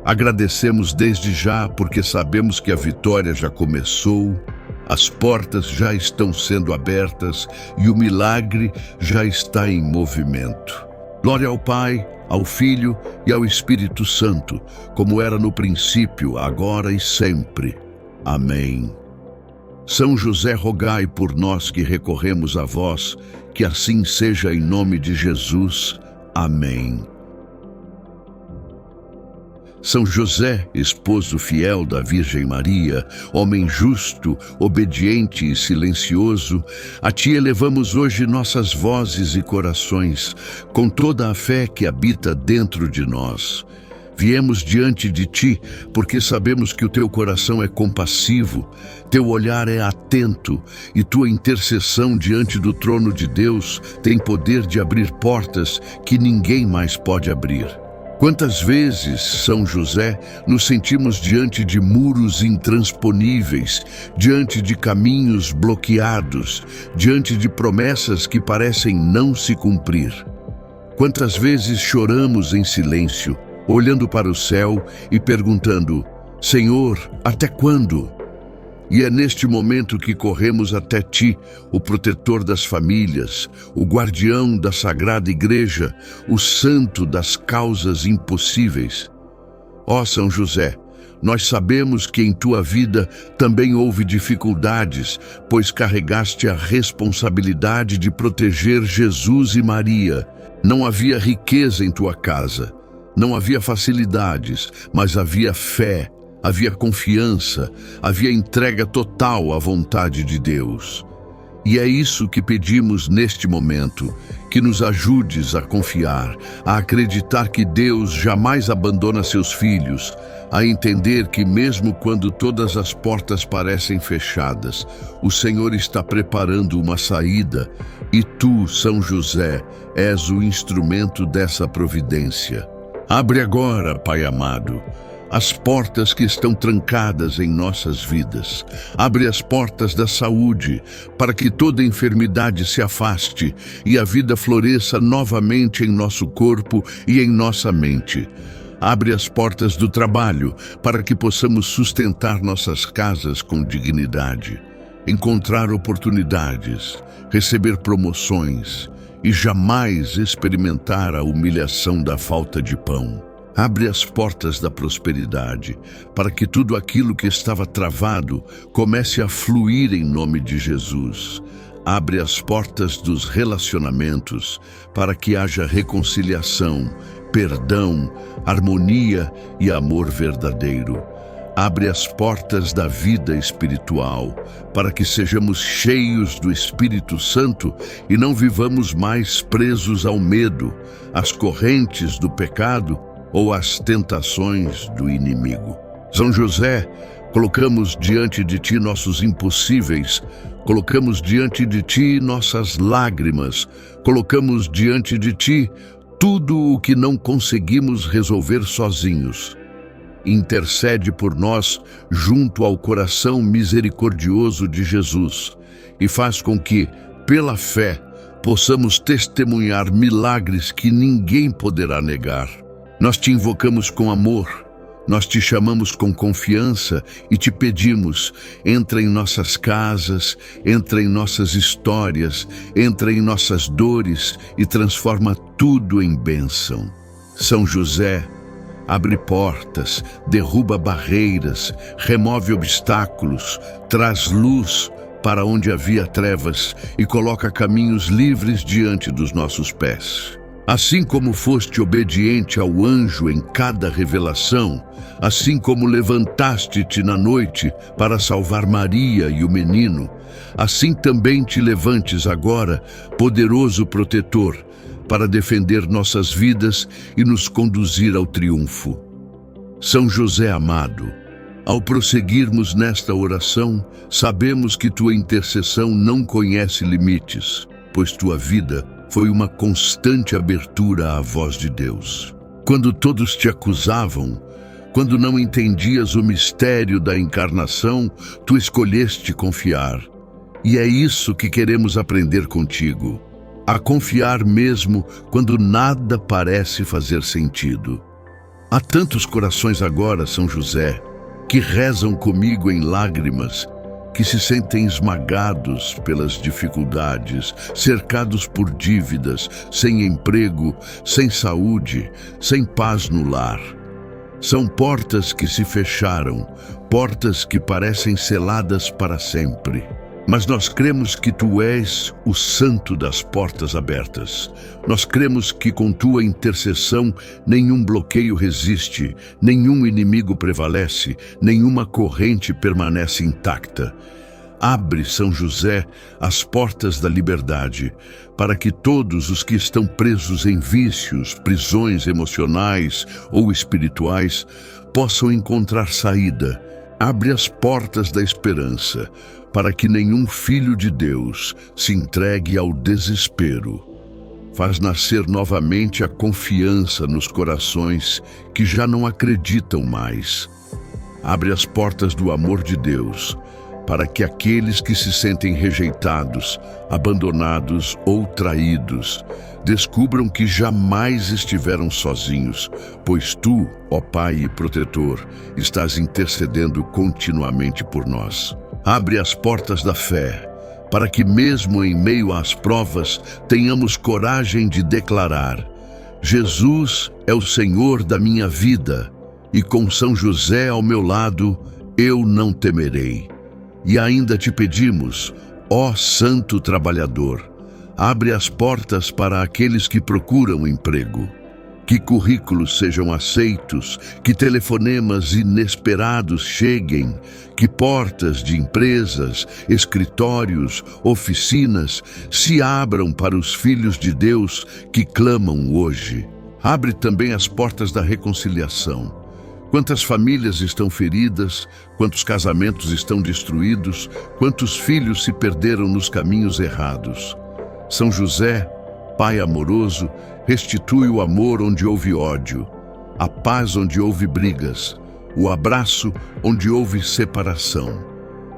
agradecemos desde já porque sabemos que a vitória já começou, as portas já estão sendo abertas e o milagre já está em movimento. Glória ao Pai, ao Filho e ao Espírito Santo, como era no princípio, agora e sempre. Amém. São José, rogai por nós que recorremos a vós, que assim seja em nome de Jesus. Amém. São José, esposo fiel da Virgem Maria, homem justo, obediente e silencioso, a ti elevamos hoje nossas vozes e corações, com toda a fé que habita dentro de nós. Viemos diante de ti porque sabemos que o teu coração é compassivo, teu olhar é atento e tua intercessão diante do trono de Deus tem poder de abrir portas que ninguém mais pode abrir. Quantas vezes, São José, nos sentimos diante de muros intransponíveis, diante de caminhos bloqueados, diante de promessas que parecem não se cumprir. Quantas vezes choramos em silêncio, olhando para o céu e perguntando: Senhor, até quando? E é neste momento que corremos até ti, o protetor das famílias, o guardião da Sagrada Igreja, o santo das causas impossíveis. Ó São José, nós sabemos que em tua vida também houve dificuldades, pois carregaste a responsabilidade de proteger Jesus e Maria. Não havia riqueza em tua casa, não havia facilidades, mas havia fé. Havia confiança, havia entrega total à vontade de Deus. E é isso que pedimos neste momento, que nos ajudes a confiar, a acreditar que Deus jamais abandona seus filhos, a entender que mesmo quando todas as portas parecem fechadas, o Senhor está preparando uma saída e tu, São José, és o instrumento dessa providência. Abre agora, Pai amado, as portas que estão trancadas em nossas vidas. Abre as portas da saúde, para que toda enfermidade se afaste e a vida floresça novamente em nosso corpo e em nossa mente. Abre as portas do trabalho, para que possamos sustentar nossas casas com dignidade, encontrar oportunidades, receber promoções e jamais experimentar a humilhação da falta de pão. Abre as portas da prosperidade, para que tudo aquilo que estava travado comece a fluir em nome de Jesus. Abre as portas dos relacionamentos, para que haja reconciliação, perdão, harmonia e amor verdadeiro. Abre as portas da vida espiritual, para que sejamos cheios do Espírito Santo e não vivamos mais presos ao medo, às correntes do pecado ou às tentações do inimigo. São José, colocamos diante de ti nossos impossíveis, colocamos diante de ti nossas lágrimas, colocamos diante de ti tudo o que não conseguimos resolver sozinhos. Intercede por nós junto ao coração misericordioso de Jesus e faz com que, pela fé, possamos testemunhar milagres que ninguém poderá negar. Nós te invocamos com amor, nós te chamamos com confiança e te pedimos: entra em nossas casas, entra em nossas histórias, entra em nossas dores e transforma tudo em bênção. São José, abre portas, derruba barreiras, remove obstáculos, traz luz para onde havia trevas e coloca caminhos livres diante dos nossos pés. Assim como foste obediente ao anjo em cada revelação, assim como levantaste-te na noite para salvar Maria e o menino, assim também te levantes agora, poderoso protetor, para defender nossas vidas e nos conduzir ao triunfo. São José amado, ao prosseguirmos nesta oração, sabemos que tua intercessão não conhece limites, pois tua vida foi uma constante abertura à voz de Deus. Quando todos te acusavam, quando não entendias o mistério da encarnação, tu escolheste confiar. E é isso que queremos aprender contigo, a confiar mesmo quando nada parece fazer sentido. Há tantos corações agora, São José, que rezam comigo em lágrimas, que se sentem esmagados pelas dificuldades, cercados por dívidas, sem emprego, sem saúde, sem paz no lar. São portas que se fecharam, portas que parecem seladas para sempre. Mas nós cremos que Tu és o santo das portas abertas. Nós cremos que com Tua intercessão nenhum bloqueio resiste, nenhum inimigo prevalece, nenhuma corrente permanece intacta. Abre, São José, as portas da liberdade, para que todos os que estão presos em vícios, prisões emocionais ou espirituais, possam encontrar saída. Abre as portas da esperança, para que nenhum filho de Deus se entregue ao desespero. Faz nascer novamente a confiança nos corações que já não acreditam mais. Abre as portas do amor de Deus, para que aqueles que se sentem rejeitados, abandonados ou traídos, descubram que jamais estiveram sozinhos, pois Tu, ó Pai e Protetor, estás intercedendo continuamente por nós. Abre as portas da fé, para que mesmo em meio às provas tenhamos coragem de declarar: Jesus é o Senhor da minha vida, e com São José ao meu lado, eu não temerei. E ainda te pedimos, ó Santo Trabalhador, abre as portas para aqueles que procuram emprego. Que currículos sejam aceitos, que telefonemas inesperados cheguem, que portas de empresas, escritórios, oficinas se abram para os filhos de Deus que clamam hoje. Abre também as portas da reconciliação. Quantas famílias estão feridas, quantos casamentos estão destruídos, quantos filhos se perderam nos caminhos errados. São José, Pai amoroso, restitui o amor onde houve ódio, a paz onde houve brigas, o abraço onde houve separação.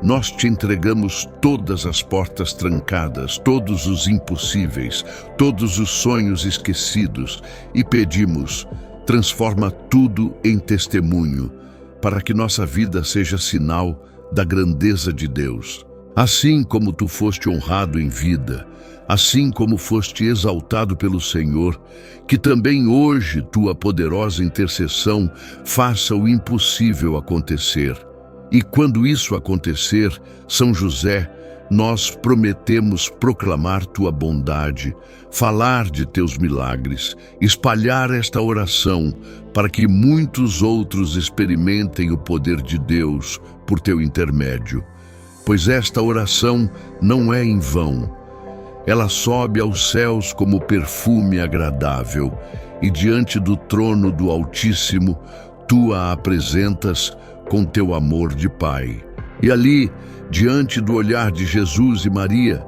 Nós te entregamos todas as portas trancadas, todos os impossíveis, todos os sonhos esquecidos e pedimos: transforma tudo em testemunho, para que nossa vida seja sinal da grandeza de Deus. Assim como Tu foste honrado em vida, assim como foste exaltado pelo Senhor, que também hoje Tua poderosa intercessão faça o impossível acontecer. E quando isso acontecer, São José, nós prometemos proclamar Tua bondade, falar de Teus milagres, espalhar esta oração para que muitos outros experimentem o poder de Deus por Teu intermédio. Pois esta oração não é em vão. Ela sobe aos céus como perfume agradável, e diante do trono do Altíssimo, Tu a apresentas com Teu amor de Pai. E ali, diante do olhar de Jesus e Maria,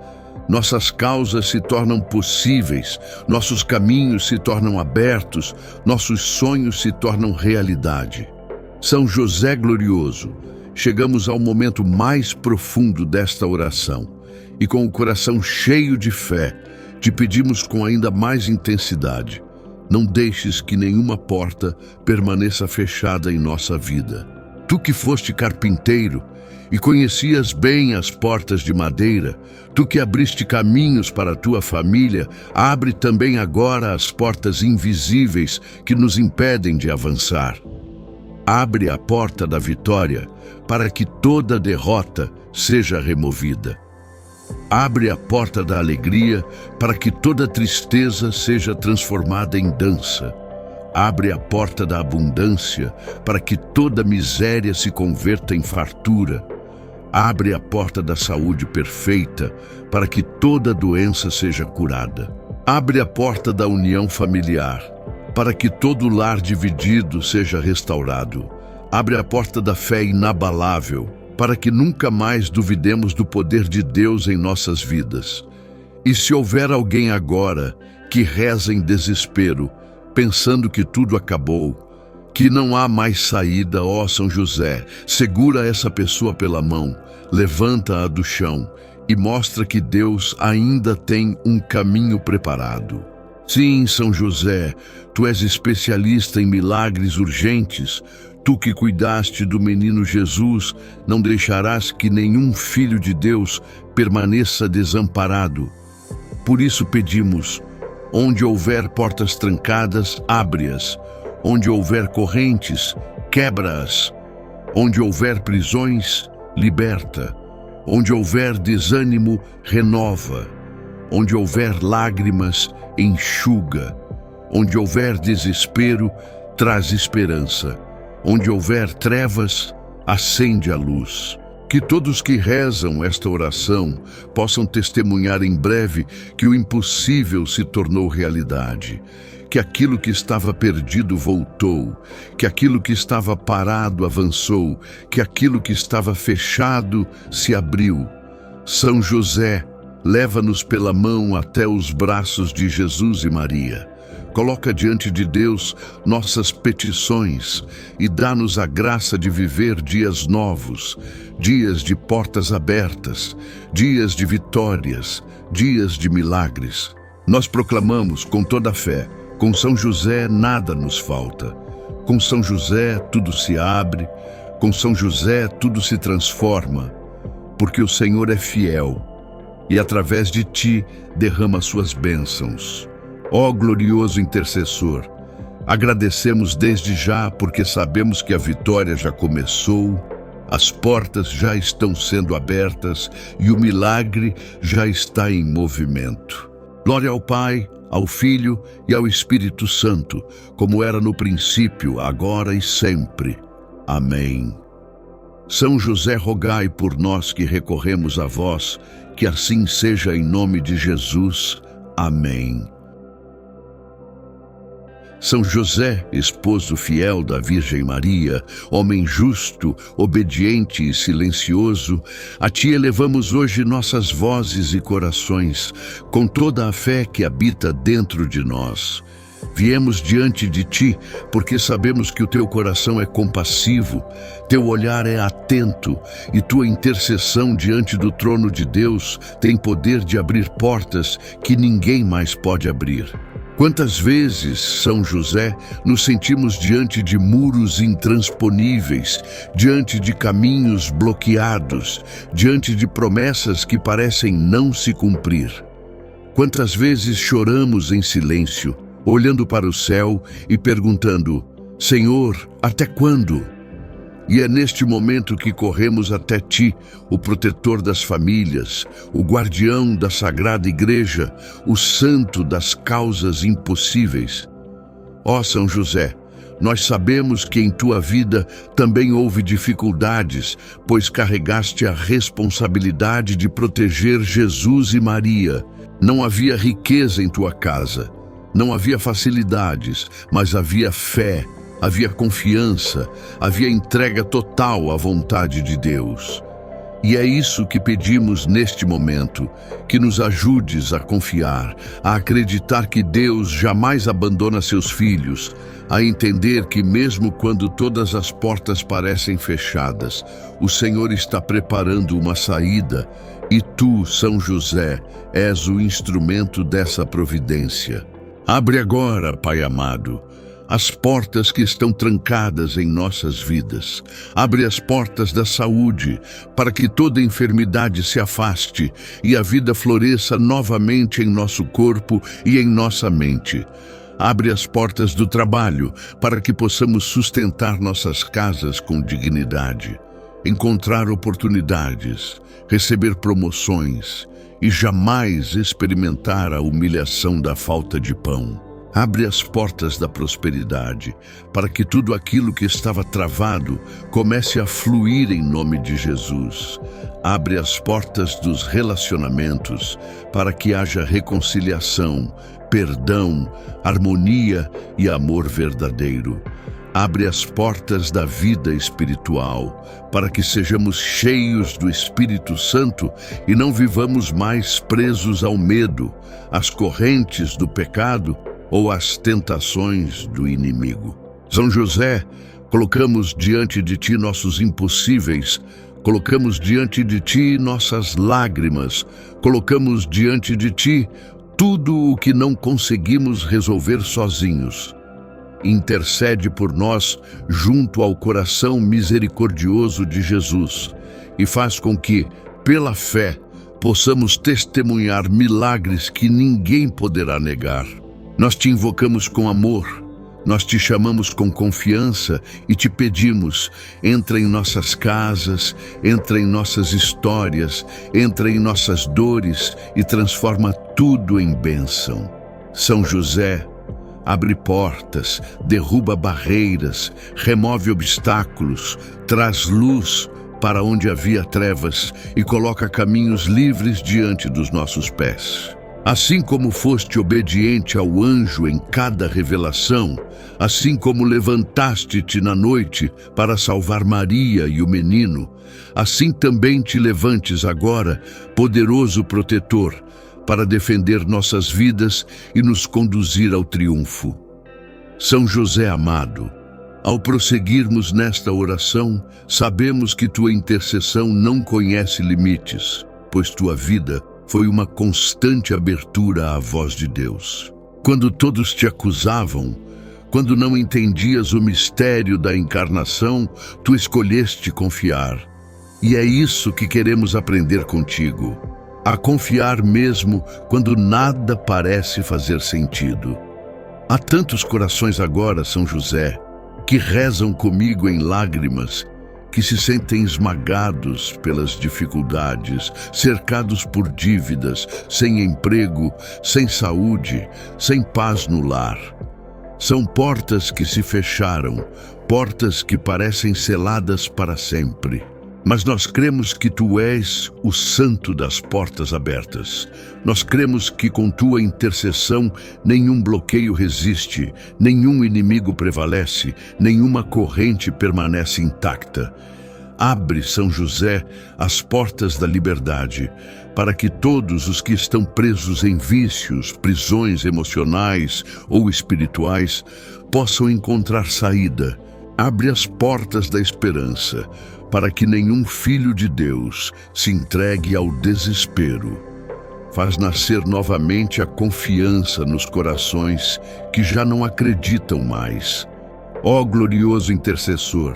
nossas causas se tornam possíveis, nossos caminhos se tornam abertos, nossos sonhos se tornam realidade. São José glorioso, chegamos ao momento mais profundo desta oração. E com o coração cheio de fé, te pedimos com ainda mais intensidade: não deixes que nenhuma porta permaneça fechada em nossa vida. Tu que foste carpinteiro e conhecias bem as portas de madeira, tu que abriste caminhos para a tua família, abre também agora as portas invisíveis que nos impedem de avançar. Abre a porta da vitória para que toda derrota seja removida. Abre a porta da alegria para que toda tristeza seja transformada em dança. Abre a porta da abundância para que toda miséria se converta em fartura. Abre a porta da saúde perfeita para que toda doença seja curada. Abre a porta da união familiar para que todo lar dividido seja restaurado. Abre a porta da fé inabalável para que nunca mais duvidemos do poder de Deus em nossas vidas. E se houver alguém agora que reza em desespero, pensando que tudo acabou, que não há mais saída, ó São José, segura essa pessoa pela mão, levanta-a do chão e mostra que Deus ainda tem um caminho preparado. Sim, São José, tu és especialista em milagres urgentes. Tu que cuidaste do menino Jesus, não deixarás que nenhum filho de Deus permaneça desamparado. Por isso pedimos, onde houver portas trancadas, abre-as. Onde houver correntes, quebra-as. Onde houver prisões, liberta. Onde houver desânimo, renova. Onde houver lágrimas, enxuga. Onde houver desespero, traz esperança. Onde houver trevas, acende a luz. Que todos que rezam esta oração possam testemunhar em breve que o impossível se tornou realidade, que aquilo que estava perdido voltou, que aquilo que estava parado avançou, que aquilo que estava fechado se abriu. São José, leva-nos pela mão até os braços de Jesus e Maria. Coloca diante de Deus nossas petições e dá-nos a graça de viver dias novos, dias de portas abertas, dias de vitórias, dias de milagres. Nós proclamamos com toda a fé, com São José nada nos falta. Com São José tudo se abre, com São José tudo se transforma, porque o Senhor é fiel e através de ti derrama suas bênçãos. Ó glorioso intercessor, agradecemos desde já porque sabemos que a vitória já começou, as portas já estão sendo abertas e o milagre já está em movimento. Glória ao Pai, ao Filho e ao Espírito Santo, como era no princípio, agora e sempre. Amém. São José, rogai por nós que recorremos a vós, que assim seja em nome de Jesus. Amém. São José, esposo fiel da Virgem Maria, homem justo, obediente e silencioso, a ti elevamos hoje nossas vozes e corações, com toda a fé que habita dentro de nós. Viemos diante de ti porque sabemos que o teu coração é compassivo, teu olhar é atento e tua intercessão diante do trono de Deus tem poder de abrir portas que ninguém mais pode abrir. Quantas vezes, São José, nos sentimos diante de muros intransponíveis, diante de caminhos bloqueados, diante de promessas que parecem não se cumprir. Quantas vezes choramos em silêncio, olhando para o céu e perguntando, Senhor, até quando? E é neste momento que corremos até ti, o protetor das famílias, o guardião da Sagrada Igreja, o santo das causas impossíveis. Ó São José, nós sabemos que em tua vida também houve dificuldades, pois carregaste a responsabilidade de proteger Jesus e Maria. Não havia riqueza em tua casa, não havia facilidades, mas havia fé. Havia confiança, havia entrega total à vontade de Deus. E é isso que pedimos neste momento, que nos ajudes a confiar, a acreditar que Deus jamais abandona seus filhos, a entender que mesmo quando todas as portas parecem fechadas, o Senhor está preparando uma saída e tu, São José, és o instrumento dessa providência. Abre agora, Pai amado, as portas que estão trancadas em nossas vidas. Abre as portas da saúde, para que toda enfermidade se afaste e a vida floresça novamente em nosso corpo e em nossa mente. Abre as portas do trabalho, para que possamos sustentar nossas casas com dignidade, encontrar oportunidades, receber promoções e jamais experimentar a humilhação da falta de pão. Abre as portas da prosperidade, para que tudo aquilo que estava travado comece a fluir em nome de Jesus. Abre as portas dos relacionamentos, para que haja reconciliação, perdão, harmonia e amor verdadeiro. Abre as portas da vida espiritual, para que sejamos cheios do Espírito Santo e não vivamos mais presos ao medo, às correntes do pecado ou às tentações do inimigo. São José, colocamos diante de ti nossos impossíveis, colocamos diante de ti nossas lágrimas, colocamos diante de ti tudo o que não conseguimos resolver sozinhos. intercede por nós junto ao coração misericordioso de Jesus e faz com que, pela fé, possamos testemunhar milagres que ninguém poderá negar. Nós te invocamos com amor, nós te chamamos com confiança e te pedimos, entra em nossas casas, entra em nossas histórias, entra em nossas dores e transforma tudo em bênção. São José, abre portas, derruba barreiras, remove obstáculos, traz luz para onde havia trevas e coloca caminhos livres diante dos nossos pés. Assim como foste obediente ao anjo em cada revelação, assim como levantaste-te na noite para salvar Maria e o menino, assim também te levantes agora, poderoso protetor, para defender nossas vidas e nos conduzir ao triunfo. São José amado, ao prosseguirmos nesta oração, sabemos que tua intercessão não conhece limites, pois tua vida foi uma constante abertura à voz de Deus. Quando todos te acusavam, quando não entendias o mistério da encarnação, tu escolheste confiar. E é isso que queremos aprender contigo, a confiar mesmo quando nada parece fazer sentido. Há tantos corações agora, São José, que rezam comigo em lágrimas, que se sentem esmagados pelas dificuldades, cercados por dívidas, sem emprego, sem saúde, sem paz no lar. São portas que se fecharam, portas que parecem seladas para sempre. Mas nós cremos que tu és o santo das portas abertas. Nós cremos que com tua intercessão nenhum bloqueio resiste, nenhum inimigo prevalece, nenhuma corrente permanece intacta. Abre, São José, as portas da liberdade, para que todos os que estão presos em vícios, prisões emocionais ou espirituais, possam encontrar saída. Abre as portas da esperança, para que nenhum filho de Deus se entregue ao desespero. Faz nascer novamente a confiança nos corações que já não acreditam mais. Ó glorioso intercessor,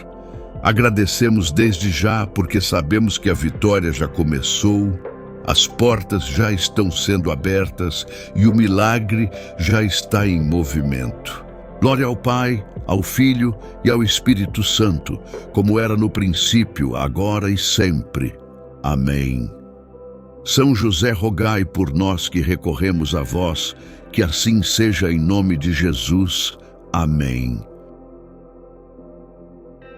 agradecemos desde já porque sabemos que a vitória já começou, as portas já estão sendo abertas e o milagre já está em movimento. Glória ao Pai, ao Filho e ao Espírito Santo, como era no princípio, agora e sempre. Amém. São José, rogai por nós que recorremos a vós, que assim seja em nome de Jesus. Amém.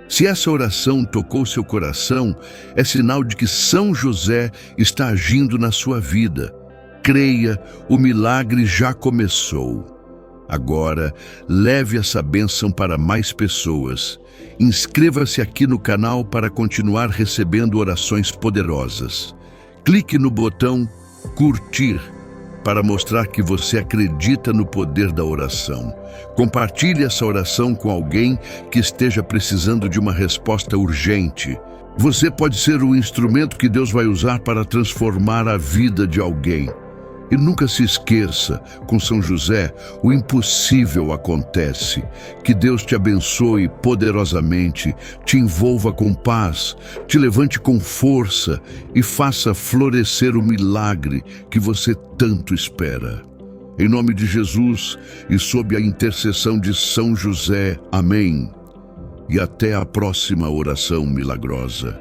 Se essa oração tocou seu coração, é sinal de que São José está agindo na sua vida. Creia, o milagre já começou. Agora, leve essa bênção para mais pessoas. Inscreva-se aqui no canal para continuar recebendo orações poderosas. Clique no botão curtir para mostrar que você acredita no poder da oração. Compartilhe essa oração com alguém que esteja precisando de uma resposta urgente. Você pode ser o instrumento que Deus vai usar para transformar a vida de alguém. E nunca se esqueça, com São José, o impossível acontece. Que Deus te abençoe poderosamente, te envolva com paz, te levante com força e faça florescer o milagre que você tanto espera. Em nome de Jesus e sob a intercessão de São José. Amém. E até a próxima oração milagrosa.